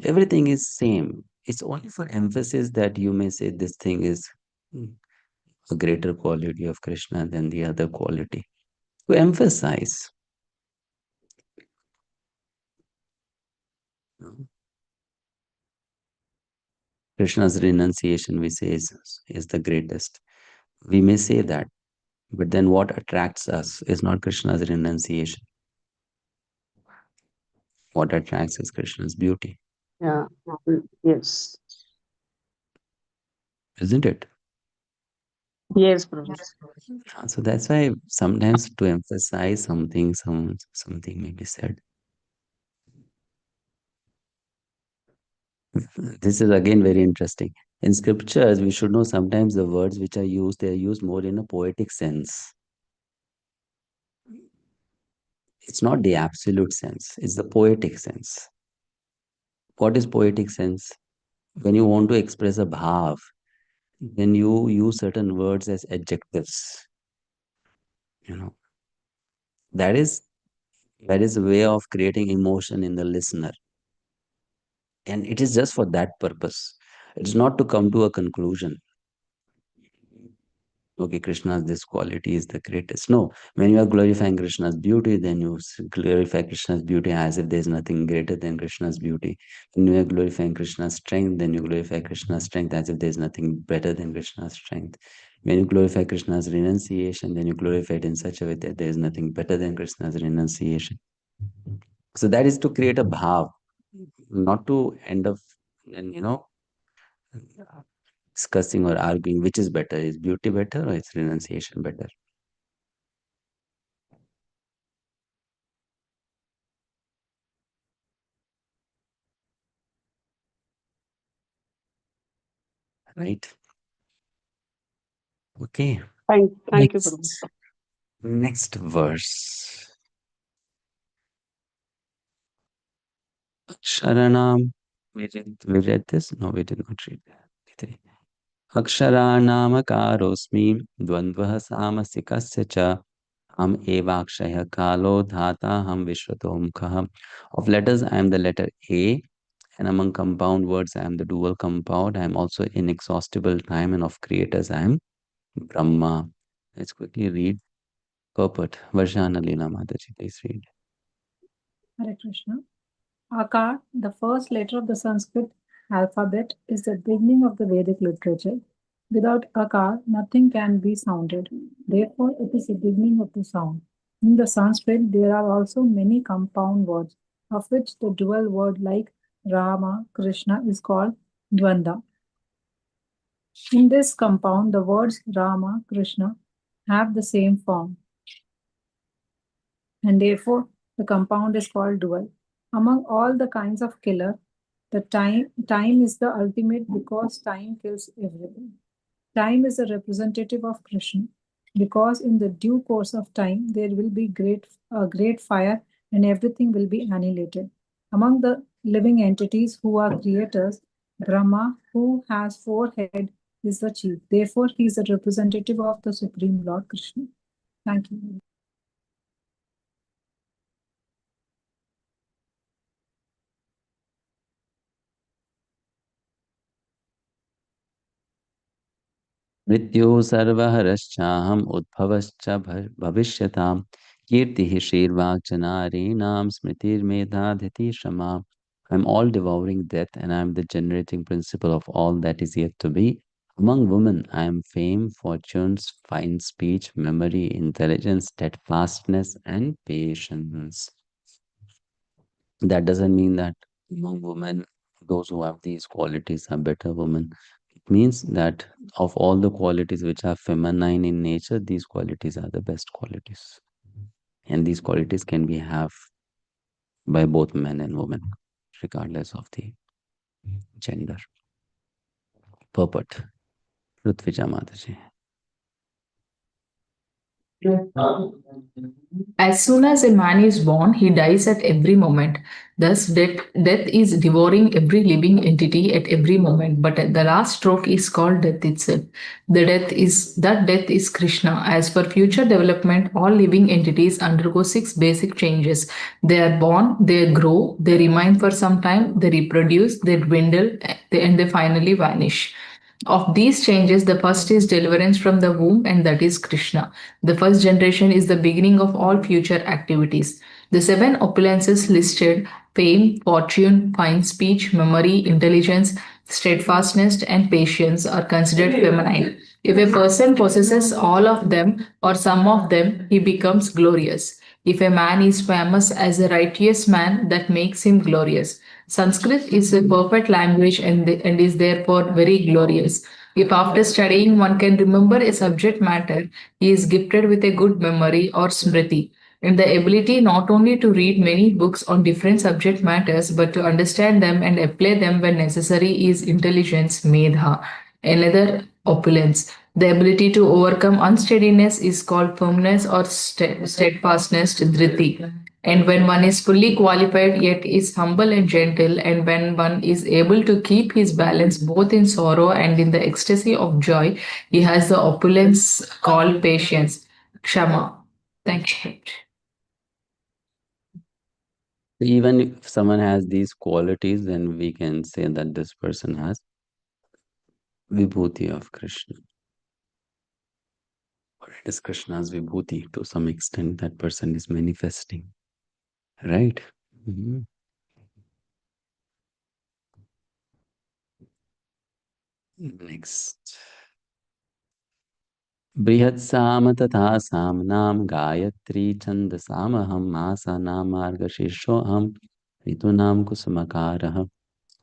Speaker 1: everything is same. It's only for emphasis that you may say this thing is a greater quality of Krishna than the other quality. To emphasize. Krishna's renunciation, we say, is the greatest. We may say that, but then what attracts us is not Krishna's renunciation. What attracts is Krishna's beauty.
Speaker 14: yeah, yes.
Speaker 1: Isn't it?
Speaker 14: Yes, Prabhuji.
Speaker 1: So that's why sometimes to emphasize something, something may be said. This is again very interesting. In scriptures, we should know sometimes the words which are used, they are used more in a poetic sense. It's not the absolute sense, it's the poetic sense. What is poetic sense? When you want to express a bhav, then you use certain words as adjectives. That is a way of creating emotion in the listener. And it is just for that purpose. It's not to come to a conclusion. Okay, Krishna's this quality is the greatest. No, when you are glorifying Krishna's beauty, then you glorify Krishna's beauty as if there's nothing greater than Krishna's beauty. When you are glorifying Krishna's strength, then you glorify Krishna's strength as if there's nothing better than Krishna's strength. When you glorify Krishna's renunciation, then you glorify it in such a way that there is nothing better than Krishna's renunciation. So that is to create a bhav, not to end up, discussing or arguing which is better. Is beauty better or is renunciation better? Right? Okay.
Speaker 14: Thank you, Prabhuji.
Speaker 1: Next verse. Aksharanam. We read this? No, we did not read that. Aksharanam akarosmi dvandvah samasikasya cha ham evakshaya kalo dhata ham vishwatomkha. Of letters, I am the letter A, and among compound words, I am the dual compound. I am also inexhaustible time, and of creators, I am Brahma. Let's quickly read purport. Varshana Leela Mataji, please read.
Speaker 3: Hare Krishna. Akar, the first letter of the Sanskrit alphabet, is the beginning of the Vedic literature. Without Akar, nothing can be sounded. Therefore, it is the beginning of the sound. In the Sanskrit, there are also many compound words, of which the dual word like Rama, Krishna is called Dvanda. In this compound, the words Rama, Krishna have the same form, and therefore the compound is called dual. Among all the kinds of killer, the time is the ultimate because time kills everything. Time is a representative of Krishna because in the due course of time there will be a great fire and everything will be annihilated. Among the living entities who are creators, Brahma, who has 4 heads, is the chief. Therefore, he is a representative of the Supreme Lord Krishna. Thank you.
Speaker 1: Mrityu sarvaharascha udbhavascha bhavishyatam kirtihi shirvakjanarinam smritir medhadhiti shama. I'm all devouring death, and I am the generating principle of all that is yet to be. Among women, I am fame, fortunes, fine speech, memory, intelligence, steadfastness, and patience. That doesn't mean that among women, those who have these qualities are better women. It means that of all the qualities which are feminine in nature, these qualities are the best qualities. And these qualities can be have by both men and women, regardless of the gender. Purport. Rutvija Mataji.
Speaker 15: As soon as a man is born, he dies at every moment. Thus, death is devouring every living entity at every moment. But the last stroke is called death itself. That death is Krishna. As for future development, all living entities undergo 6 basic changes. They are born, they grow, they remain for some time, they reproduce, they dwindle, and they finally vanish. Of these changes, the first is deliverance from the womb, and that is Krishna. The first generation is the beginning of all future activities. The 7 opulences listed fame, fortune, fine speech, memory, intelligence, steadfastness, and patience are considered feminine. If a person possesses all of them or some of them, he becomes glorious. If a man is famous as a righteous man, that makes him glorious. Sanskrit is a perfect language and is therefore very glorious. If after studying one can remember a subject matter, he is gifted with a good memory or smriti, and the ability not only to read many books on different subject matters but to understand them and apply them when necessary is intelligence, medha. Another opulence. The ability to overcome unsteadiness is called firmness or steadfastness, dhriti. And when one is fully qualified yet is humble and gentle, and when one is able to keep his balance both in sorrow and in the ecstasy of joy, he has the opulence called patience. Kshama. Thank you.
Speaker 1: Even if someone has these qualities, then we can say that this person has Vibhuti of Krishna. Or it is Krishna's Vibhuti. To some extent, that person is manifesting. Right? Mm-hmm. Next. Brihatsama tatha samnam Gayatri chandasamaham asanam margashishyoham ritunam kusumakarah.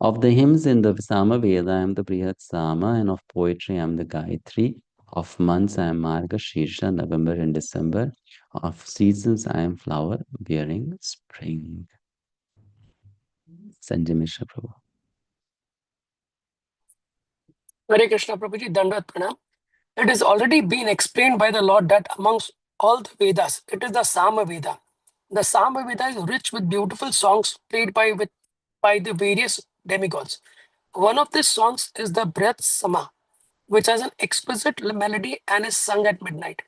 Speaker 1: Of the hymns in the Sama Veda, I am the Brihatsama, and of poetry, I am the Gayatri. Of months, I am Marga Shirsha, November and December. Of seasons, I am flower bearing spring. Sanjay Mishra Prabhu.
Speaker 16: Hare Krishna Prabhuji, Dandat Pranam. It has already been explained by the Lord that amongst all the Vedas, it is the Sama Veda. The Sama Veda is rich with beautiful songs played by the various demigods. One of these songs is the Breath Sama, which has an exquisite melody and is sung at midnight.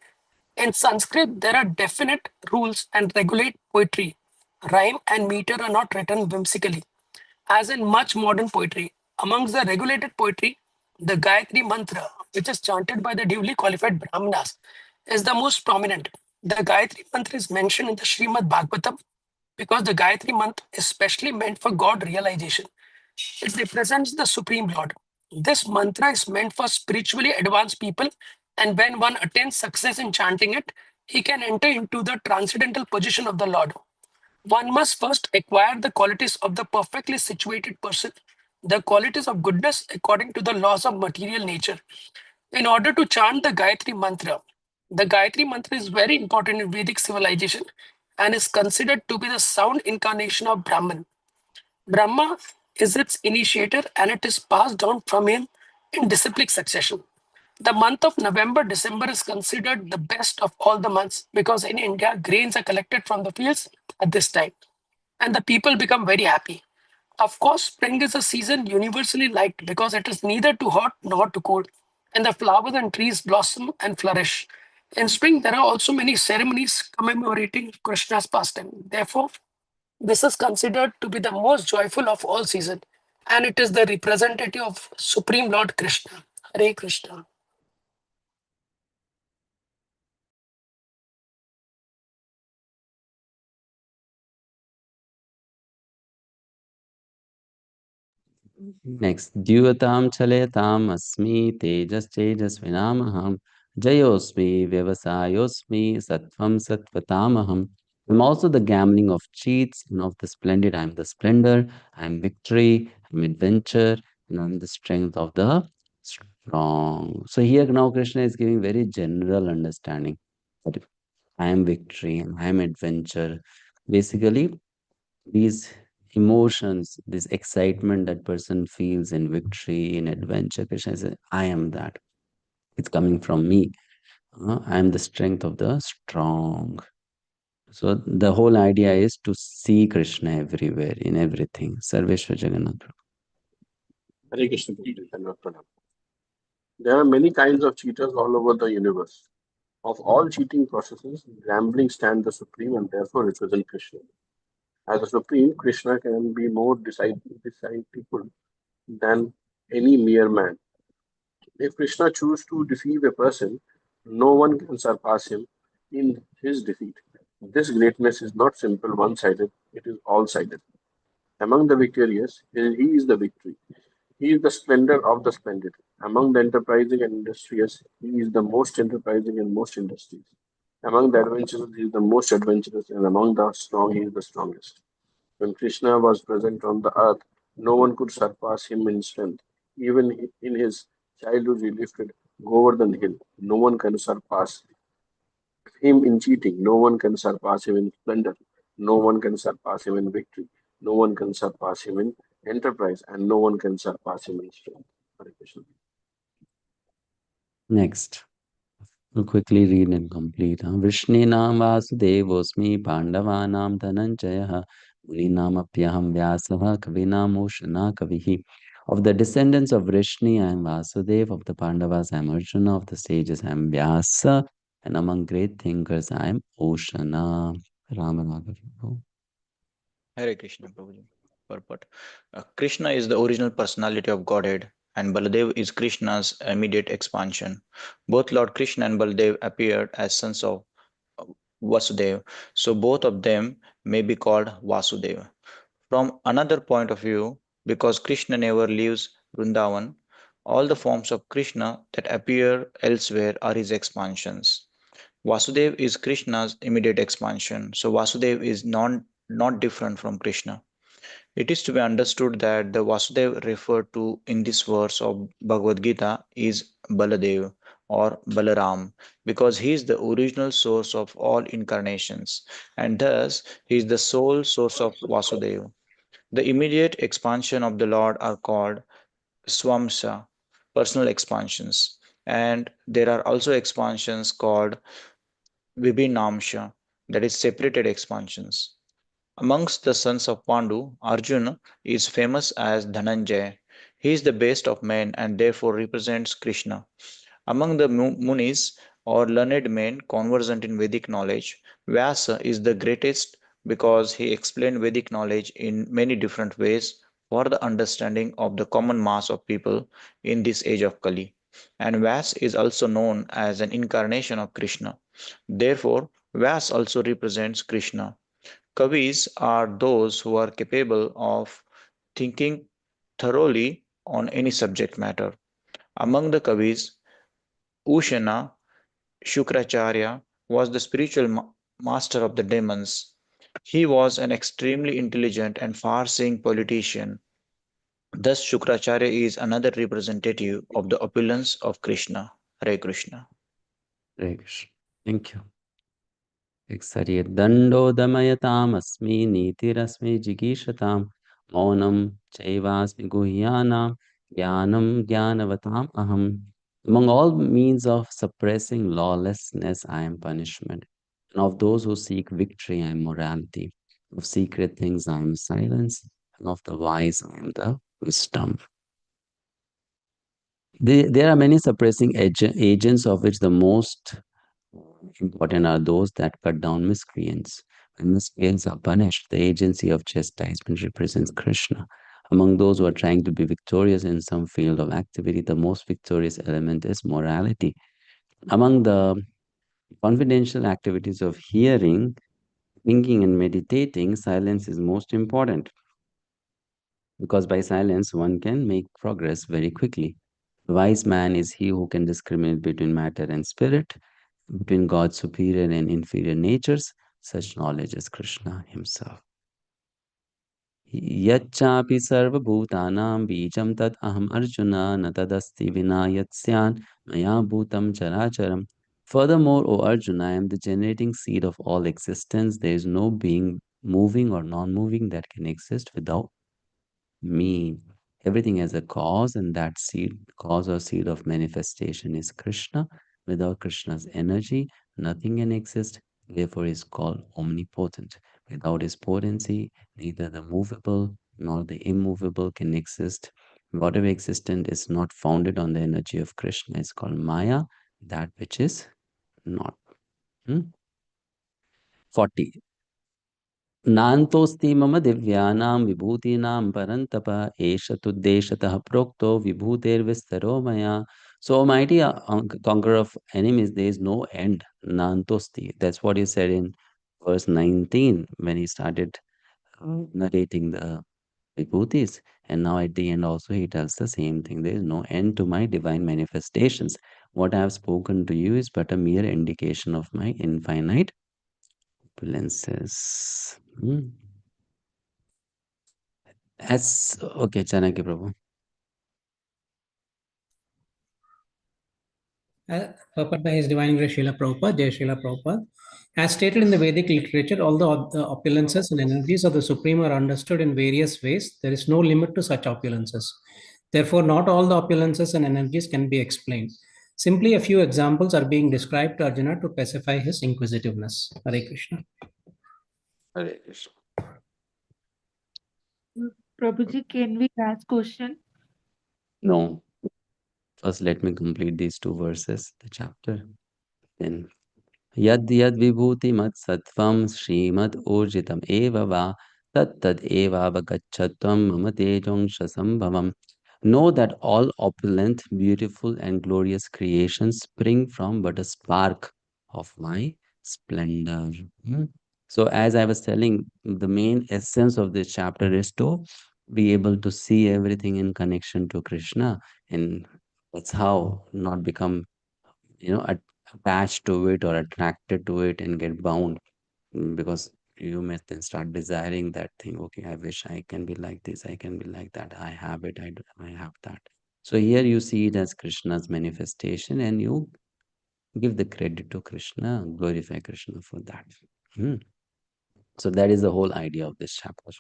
Speaker 16: In Sanskrit, there are definite rules and regulate poetry. Rhyme and meter are not written whimsically, as in much modern poetry. Amongst the regulated poetry, the Gayatri Mantra, which is chanted by the duly qualified Brahmanas, is the most prominent. The Gayatri Mantra is mentioned in the Srimad Bhagavatam because the Gayatri Mantra is specially meant for God realization. It represents the Supreme Lord. This mantra is meant for spiritually advanced people, and when one attains success in chanting it, he can enter into the transcendental position of the Lord. One must first acquire the qualities of the perfectly situated person, the qualities of goodness according to the laws of material nature, in order to chant the Gayatri Mantra. The Gayatri Mantra is very important in Vedic civilization and is considered to be the sound incarnation of Brahman. Brahma is its initiator and it is passed down from him in disciplic succession. The month of November December is considered the best of all the months because in India, grains are collected from the fields at this time and the people become very happy. Of course, spring is a season universally liked because it is neither too hot nor too cold, and the flowers and trees blossom and flourish. In spring, there are also many ceremonies commemorating Krishna's pastime. Therefore, this is considered to be the most joyful of all seasons, and it is the representative of Supreme Lord Krishna. Hare Krishna.
Speaker 1: Next, Dyutam Chaletam Asmi Tejas Tejas Vinamaham Jayosmi Vyavasayosmi Sattvam Sattvatamaham. I'm also the gambling of cheats and of the splendid. I'm the splendor, I'm victory, I'm adventure, and I'm the strength of the strong. So here now Krishna is giving very general understanding that I am victory, I am adventure. Basically, these emotions, this excitement that person feels in victory, in adventure, Krishna says, I am that. It's coming from me. I am the strength of the strong. So the whole idea is to see Krishna everywhere, in everything. Sarveshwar Jagannath.
Speaker 17: Hare Krishna. Pranam. There are many kinds of cheaters all over the universe. Of all cheating processes, gambling stands the supreme and therefore represents Krishna. As the supreme, Krishna can be more disciple than any mere man. If Krishna chooses to deceive a person, no one can surpass him in his defeat. This greatness is not simple one sided, it is all sided. Among the victorious, he is the victory. He is the splendor of the splendid. Among the enterprising and industrious, he is the most enterprising and most industrious. Among the adventurous, he is the most adventurous, and among the strong, he is the strongest. When Krishna was present on the earth, no one could surpass him in strength. Even in his childhood, he lifted Govardhan Hill. No one can surpass him in cheating. No one can surpass him in splendor. No one can surpass him in victory. No one can surpass him in enterprise. And no one can surpass him in strength. Hare Krishna.
Speaker 1: Next. We'll quickly read and complete. Vrishninam Vasudevosmi Pandavanam Dhananjaya Muninamapyaham Vyasaha Kavinam Oshana Kavihi. Of the descendants of Vrishni, I am Vasudev. Of the Pandavas, I am Arjuna. Of the sages, I am Vyasa. And among great thinkers, I am Oshana. Ramanagari.
Speaker 13: Hare Krishna, Prabhuji. Purport. Krishna is the original personality of Godhead, and Baladev is Krishna's immediate expansion. Both Lord Krishna and Baladev appeared as sons of Vasudev, so both of them may be called Vasudev. From another point of view, because Krishna never leaves Vrindavan, all the forms of Krishna that appear elsewhere are his expansions. Vasudev is Krishna's immediate expansion, so Vasudev is not different from Krishna. It is to be understood that the Vasudev referred to in this verse of Bhagavad-Gita is Baladev or Balaram because he is the original source of all incarnations and thus he is the sole source of Vasudev. The immediate expansion of the Lord are called Swamsa, personal expansions, and there are also expansions called Vibhinamsha, that is separated expansions. Amongst the sons of Pandu, Arjuna is famous as Dhananjay. He is the best of men and therefore represents Krishna. Among the Munis or learned men conversant in Vedic knowledge, Vyasa is the greatest because he explained Vedic knowledge in many different ways for the understanding of the common mass of people in this age of Kali. And Vyas is also known as an incarnation of Krishna. Therefore, Vyas also represents Krishna. Kavis are those who are capable of thinking thoroughly on any subject matter. Among the Kavis, Ushana Shukracharya was the spiritual master of the demons. He was an extremely intelligent and far-seeing politician. Thus, Shukracharya is another representative of the opulence of Krishna. Hare Krishna.
Speaker 1: Hare Krishna. Thank you. Dando Damayatamasmi Nitirasmi Jigishatam Maunam Chaivasmi Guhyanam Jnanam Jnanavatam Aham. Among all means of suppressing lawlessness, I am punishment. And of those who seek victory, I am morality. Of secret things, I am silence. And of the wise, I am the wisdom. There are many suppressing agents, of which the most important are those that cut down miscreants. When miscreants are punished, the agency of chastisement represents Krishna. Among those who are trying to be victorious in some field of activity, the most victorious element is morality. Among the confidential activities of hearing, thinking, and meditating, silence is most important. because by silence one can make progress very quickly. The wise man is he who can discriminate between matter and spirit, between God's superior and inferior natures. Such knowledge is Krishna himself. Yacchapi sarvabhutanam bijam tad aham arjuna na tadasti vina yatsyan maya bhutam characharam. Furthermore, O Arjuna, I am the generating seed of all existence. There is no being moving or non-moving that can exist without me. Everything has a cause, and that seed, cause or seed of manifestation is Krishna. Without Krishna's energy, nothing can exist. Therefore, he is called omnipotent. Without his potency, neither the movable nor the immovable can exist. Whatever existent is not founded on the energy of Krishna is called Maya, that which is not. 40. नान्तोऽस्ति मम दिव्यानां विभूतीनां परन्तप एष तुद्देशतः प्रोक्तो विभूतेर्विस्तरो मया. So, mighty conqueror of enemies, there is no end. Nantosti. That's what he said in verse 19 when he started narrating the vibhutis. And now at the end also he tells the same thing. There is no end to my divine manifestations. What I have spoken to you is but a mere indication of my infinite opulences. Okay, Chanakya Prabhu.
Speaker 8: Purport by His Divine Grace Srila Prabhupada, Jai Srila Prabhupada. As stated in the Vedic literature, although the opulences and energies of the Supreme are understood in various ways, there is no limit to such opulences. Therefore, not all the opulences and energies can be explained. Simply a few examples are being described to Arjuna to pacify his inquisitiveness. Hare Krishna.
Speaker 1: Hare Krishna.
Speaker 2: Prabhuji, can we ask question?
Speaker 1: No. First, let me complete these two verses, the chapter. Then, Yad yad vibhuti mat sattvam srimad urjitam eva va tat tad eva vagachatvam mama tejonsha sambhavam. Know that all opulent, beautiful and glorious creations spring from but a spark of my splendor. So as I was telling, the main essence of this chapter is to be able to see everything in connection to Krishna, and that's how not become, attached to it or attracted to it and get bound, because you may then start desiring that thing. Okay, I wish I can be like this, I can be like that, I have it, I have that. So here you see it as Krishna's manifestation, and you give the credit to Krishna, glorify Krishna for that. So that is the whole idea of this chapter.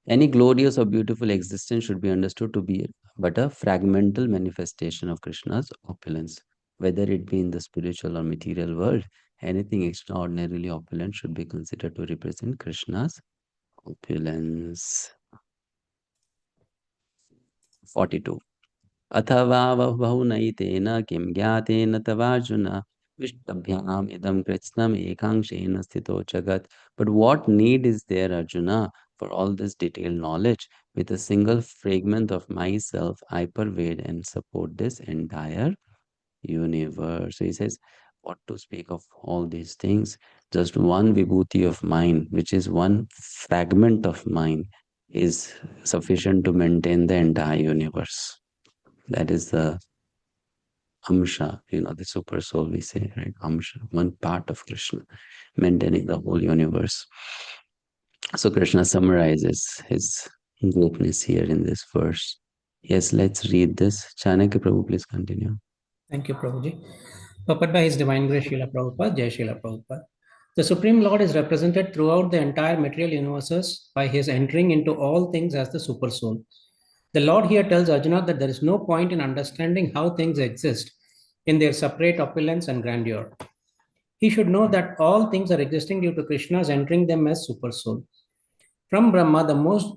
Speaker 1: Any glorious or beautiful existence should be understood to be but a fragmental manifestation of Krishna's opulence. Whether it be in the spiritual or material world, anything extraordinarily opulent should be considered to represent Krishna's opulence. 42. Athava bahunaitina kim gyatena tavarjuna vishtabhyam idam kritsnam ekanshena sthito jagat. But what need is there, Arjuna, for all this detailed knowledge? With a single fragment of myself, I pervade and support this entire universe. So he says, what to speak of all these things? Just one vibhuti of mine, which is one fragment of mine, is sufficient to maintain the entire universe. That is the Amsha, the super soul we say, right? Amsha, one part of Krishna, maintaining the whole universe. So Krishna summarizes his greatness here in this verse. Yes, let's read this. Chanakya Prabhu, please continue.
Speaker 8: Thank you, Prabhuji. Purport by His Divine Grace Srila Prabhupada, Jai Srila Prabhupada. The Supreme Lord is represented throughout the entire material universes by His entering into all things as the Super Soul. The Lord here tells Arjuna that there is no point in understanding how things exist in their separate opulence and grandeur. He should know that all things are existing due to Krishna's entering them as Super Soul. From Brahma, the most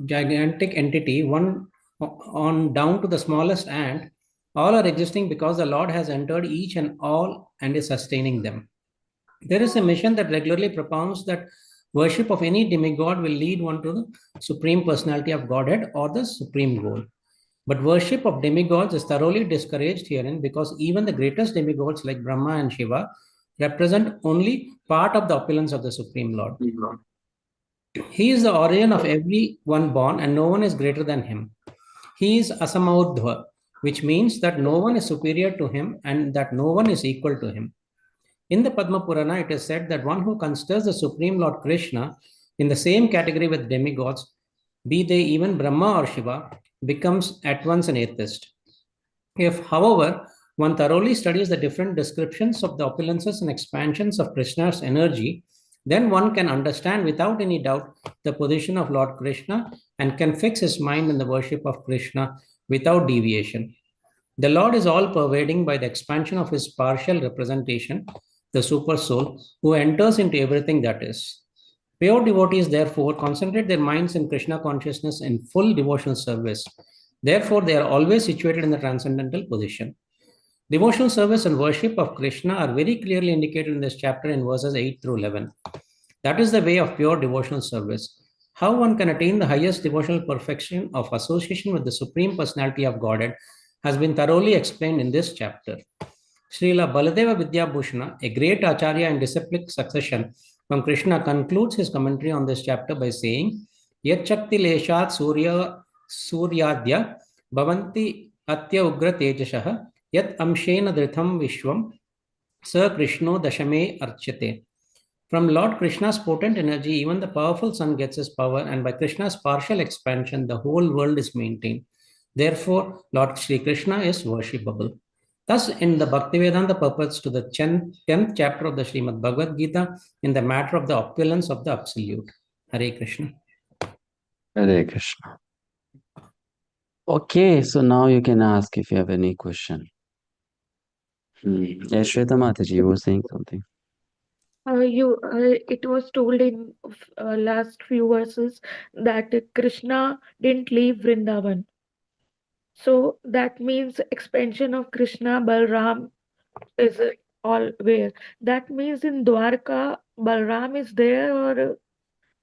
Speaker 8: gigantic entity, one on down to the smallest ant, all are existing because the Lord has entered each and all and is sustaining them. There is a mission that regularly propounds that worship of any demigod will lead one to the Supreme Personality of Godhead or the Supreme Goal. But worship of demigods is thoroughly discouraged herein because even the greatest demigods like Brahma and Shiva represent only part of the opulence of the Supreme Lord. He is the origin of every one born, and no one is greater than him. He is Asamaurdhva, which means that no one is superior to him and that no one is equal to him. In the Padma Purana, it is said that one who considers the Supreme Lord Krishna in the same category with demigods, be they even Brahma or Shiva, becomes at once an atheist. If, however, one thoroughly studies the different descriptions of the opulences and expansions of Krishna's energy, then one can understand without any doubt the position of Lord Krishna and can fix his mind in the worship of Krishna without deviation. The Lord is all pervading by the expansion of his partial representation, the super soul, who enters into everything that is. Pure devotees, therefore, concentrate their minds in Krishna consciousness in full devotional service. Therefore, they are always situated in the transcendental position. Devotional service and worship of Krishna are very clearly indicated in this chapter in verses 8 through 11. That is the way of pure devotional service. How one can attain the highest devotional perfection of association with the Supreme Personality of Godhead has been thoroughly explained in this chapter. Srila Baladeva Vidyabhushana, a great acharya in disciplic succession from Krishna, concludes his commentary on this chapter by saying, Yat Shakti Leshat Suryadya Bhavanti Atya Ugra Tejashaha Yat Amshena Dritham Vishwam Sa Krishno Dashame Archate. From Lord Krishna's potent energy, even the powerful sun gets his power, and by Krishna's partial expansion, the whole world is maintained. Therefore, Lord Sri Krishna is worshipable. Thus, in the Bhaktivedanta purports to the 10th chapter of the Srimad Bhagavad-Gita in the matter of the opulence of the Absolute. Hare Krishna.
Speaker 1: Hare Krishna. Okay, so now you can ask if you have any question. Yes, Shweta Mataji, you were saying something.
Speaker 2: It was told in last few verses that Krishna didn't leave Vrindavan. So that means expansion of Krishna, Balram is all where. That means in Dwarka, Balram is there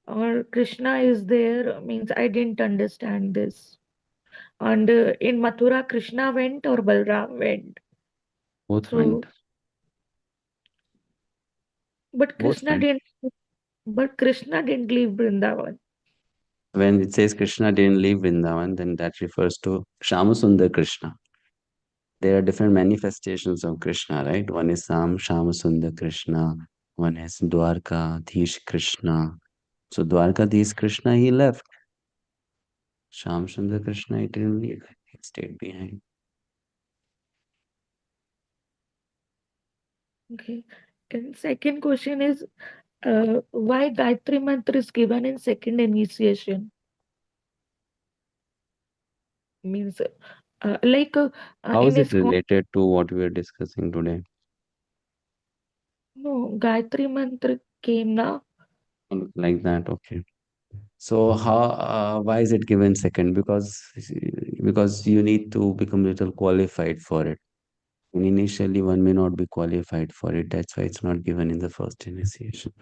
Speaker 2: or Krishna is there. Means I didn't understand this. And in Mathura, Krishna went or Balram went.
Speaker 1: Both
Speaker 2: So,
Speaker 1: went.
Speaker 2: but
Speaker 1: Both
Speaker 2: Krishna
Speaker 1: went.
Speaker 2: didn't. But Krishna didn't leave Vrindavan.
Speaker 1: When it says Krishna didn't leave Vrindavan, then that refers to Shamasundar Krishna. There are different manifestations of Krishna, right? One is Shamasundar Krishna, one is Dwarkadhish Krishna. So Dwarkadhish Krishna, he left. Shamasundar Krishna, he didn't leave. He stayed behind.
Speaker 2: Okay. And second question is, why Gayatri Mantra is given in second initiation? Means, like
Speaker 1: How
Speaker 2: in
Speaker 1: is it
Speaker 2: iskcon,
Speaker 1: related to what we are discussing today?
Speaker 2: no, Gayatri Mantra came now.
Speaker 1: Like that, okay. So why is it given second? Because you need to become a little qualified for it. And initially, one may not be qualified for it. That's why it's not given in the first initiation.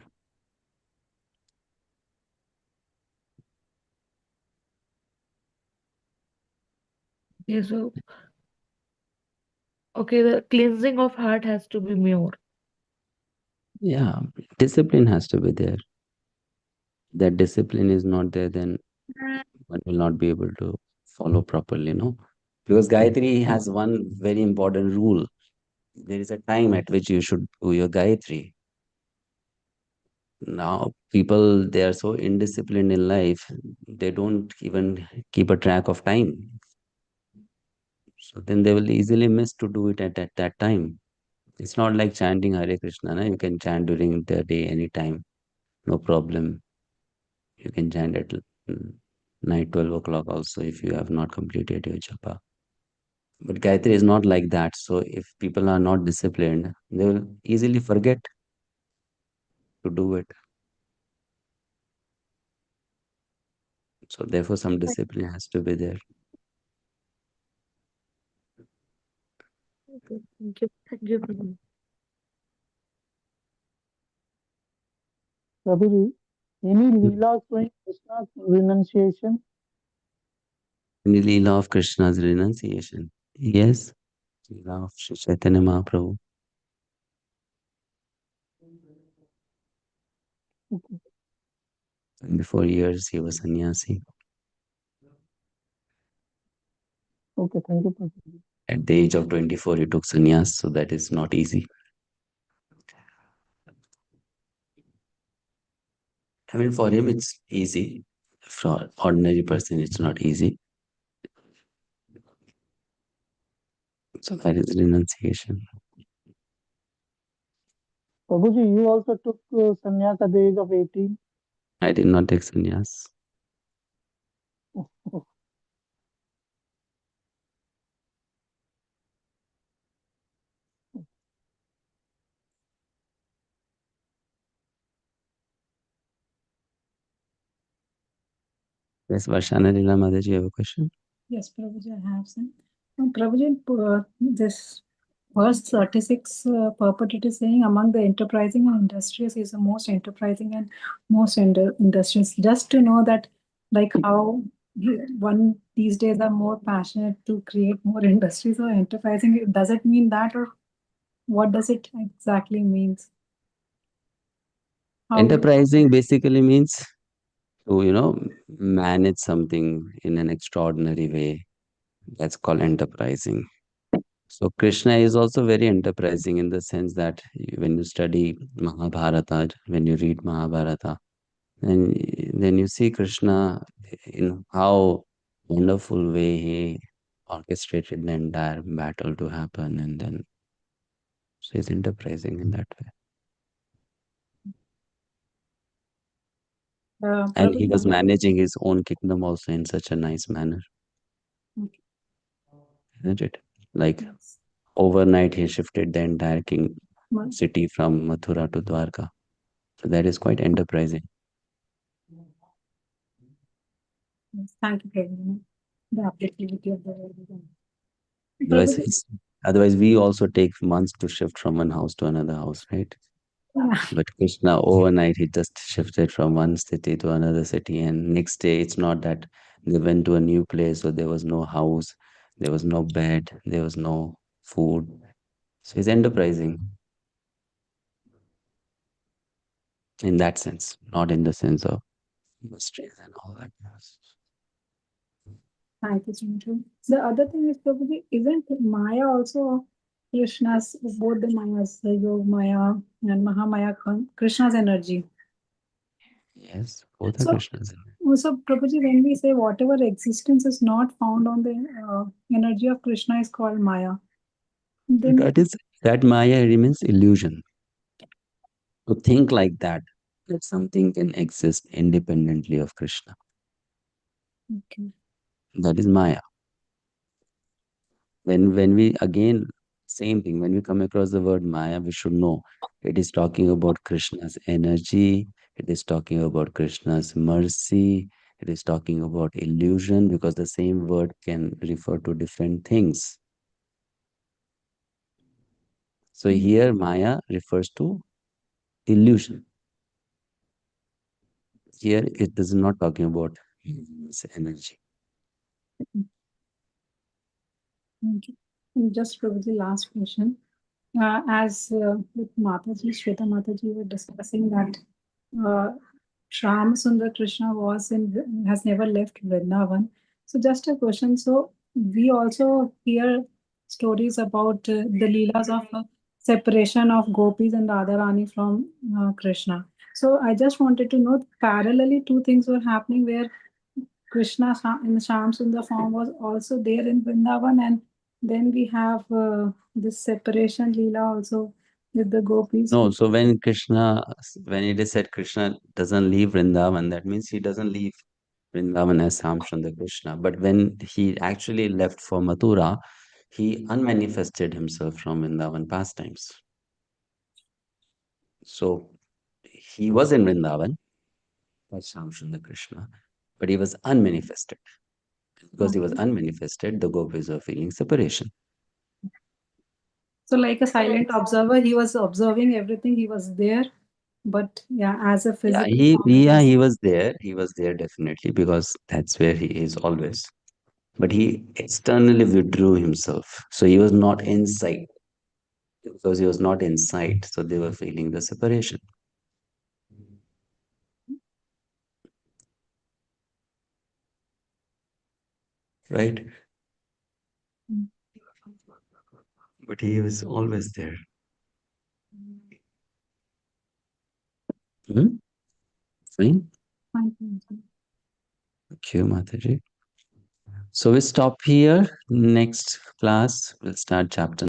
Speaker 2: Okay, so okay, the cleansing of heart has to be more.
Speaker 1: Yeah, discipline has to be there. That discipline is not there, then one will not be able to follow properly, no? Because Gayatri has one very important rule. There is a time at which you should do your Gayatri. Now, people, they are so indisciplined in life, they don't even keep a track of time. So then they will easily miss to do it at that time. It's not like chanting Hare Krishna. Na? You can chant during the day anytime, no problem. You can chant at night 12 o'clock also if you have not completed your japa. But Gayatri is not like that. So if people are not disciplined, they will easily forget to do it. So therefore, some discipline has to be there.
Speaker 2: Okay, thank you. Thank you. Prabhu.
Speaker 9: Prabhuji, any Leela showing Krishna's renunciation?
Speaker 1: Any Leela of Krishna's renunciation. Yes. Leela of Shri Chaitanya Mahaprabhu. 24 years he was sannyasi.
Speaker 9: Okay, thank you, Prabhuji.
Speaker 1: At the age of 24, he took sannyas, so that is not easy. I mean, for him, it's easy. For ordinary person, it's not easy. So that is renunciation.
Speaker 9: Prabhuji, you also took sannyas at the age of 18.
Speaker 1: I did not take sannyas. Yes, Varshana Lila Mataji, you have a question?
Speaker 3: Yes, Prabhuji, I have some. Prabhuji, this verse 36 purport it is saying among the enterprising and industrious is the most enterprising and most industrious. Just to know that, like how one these days are more passionate to create more industries or enterprising. Does it mean that, or what does it exactly means?
Speaker 1: Enterprising basically means to, manage something in an extraordinary way. That's called enterprising. So Krishna is also very enterprising in the sense that when you study Mahabharata, when you read Mahabharata, and then you see Krishna in how wonderful way he orchestrated the entire battle to happen, and then so he's enterprising in that way. And he was managing his own kingdom also in such a nice manner.
Speaker 3: Okay.
Speaker 1: Isn't it? Like overnight he shifted the entire city from Mathura to Dwarka. So that is quite enterprising.
Speaker 3: Yes, thank you, Prabhuji. The applicability of the word.
Speaker 1: Otherwise, we also take months to shift from one house to another house, right?
Speaker 3: Yeah.
Speaker 1: But Krishna, overnight, he just shifted from one city to another city. And next day, it's not that they went to a new place, so there was no house, there was no bed, there was no food. So he's enterprising in that sense, not in the sense of industries and all that.
Speaker 3: Thank you, Chintu. The other thing is probably, isn't Maya also Krishna's, both the Mayas, the Yog Maya and Mahamaya, Krishna's energy?
Speaker 1: Yes, both are
Speaker 3: So,
Speaker 1: Krishna's.
Speaker 3: so Prabhuji, when we say whatever existence is not found on the energy of Krishna is called Maya, then
Speaker 1: That Maya remains illusion. To think like that something can exist independently of Krishna.
Speaker 3: Okay.
Speaker 1: That is Maya. When we again, same thing, when we come across the word Maya, we should know it is talking about Krishna's energy, it is talking about Krishna's mercy, it is talking about illusion, because the same word can refer to different things. So here Maya refers to illusion. Here it is not talking about energy.
Speaker 3: Okay. And just probably last question. As with Mataji, Shweta Mataji were discussing that Sham Sundar Krishna has never left Vrindavan. So just a question. So we also hear stories about the leelas of separation of gopis and Radharani from Krishna. So I just wanted to know, parallelly two things were happening where Krishna in the Sham Sundar form was also there in Vrindavan, and then we have this separation leela also with the gopis.
Speaker 1: No, so when it is said Krishna doesn't leave Vrindavan, that means he doesn't leave Vrindavan as Samsundar Krishna. But when he actually left for Mathura, he unmanifested himself from Vrindavan pastimes. So he was in Vrindavan as Samsundar Krishna, but he was unmanifested. Because he was unmanifested, the gopis were feeling separation.
Speaker 3: So like a silent observer, he was observing everything. He was there, but yeah, as a physical
Speaker 1: He was there. He was there definitely, because that's where he is always. But he externally withdrew himself. So he was not inside. Because he was not inside, so they were feeling the separation. right? But he was always there. Fine? Thank you, Mataji. So we stop here. Next class, we'll start chapter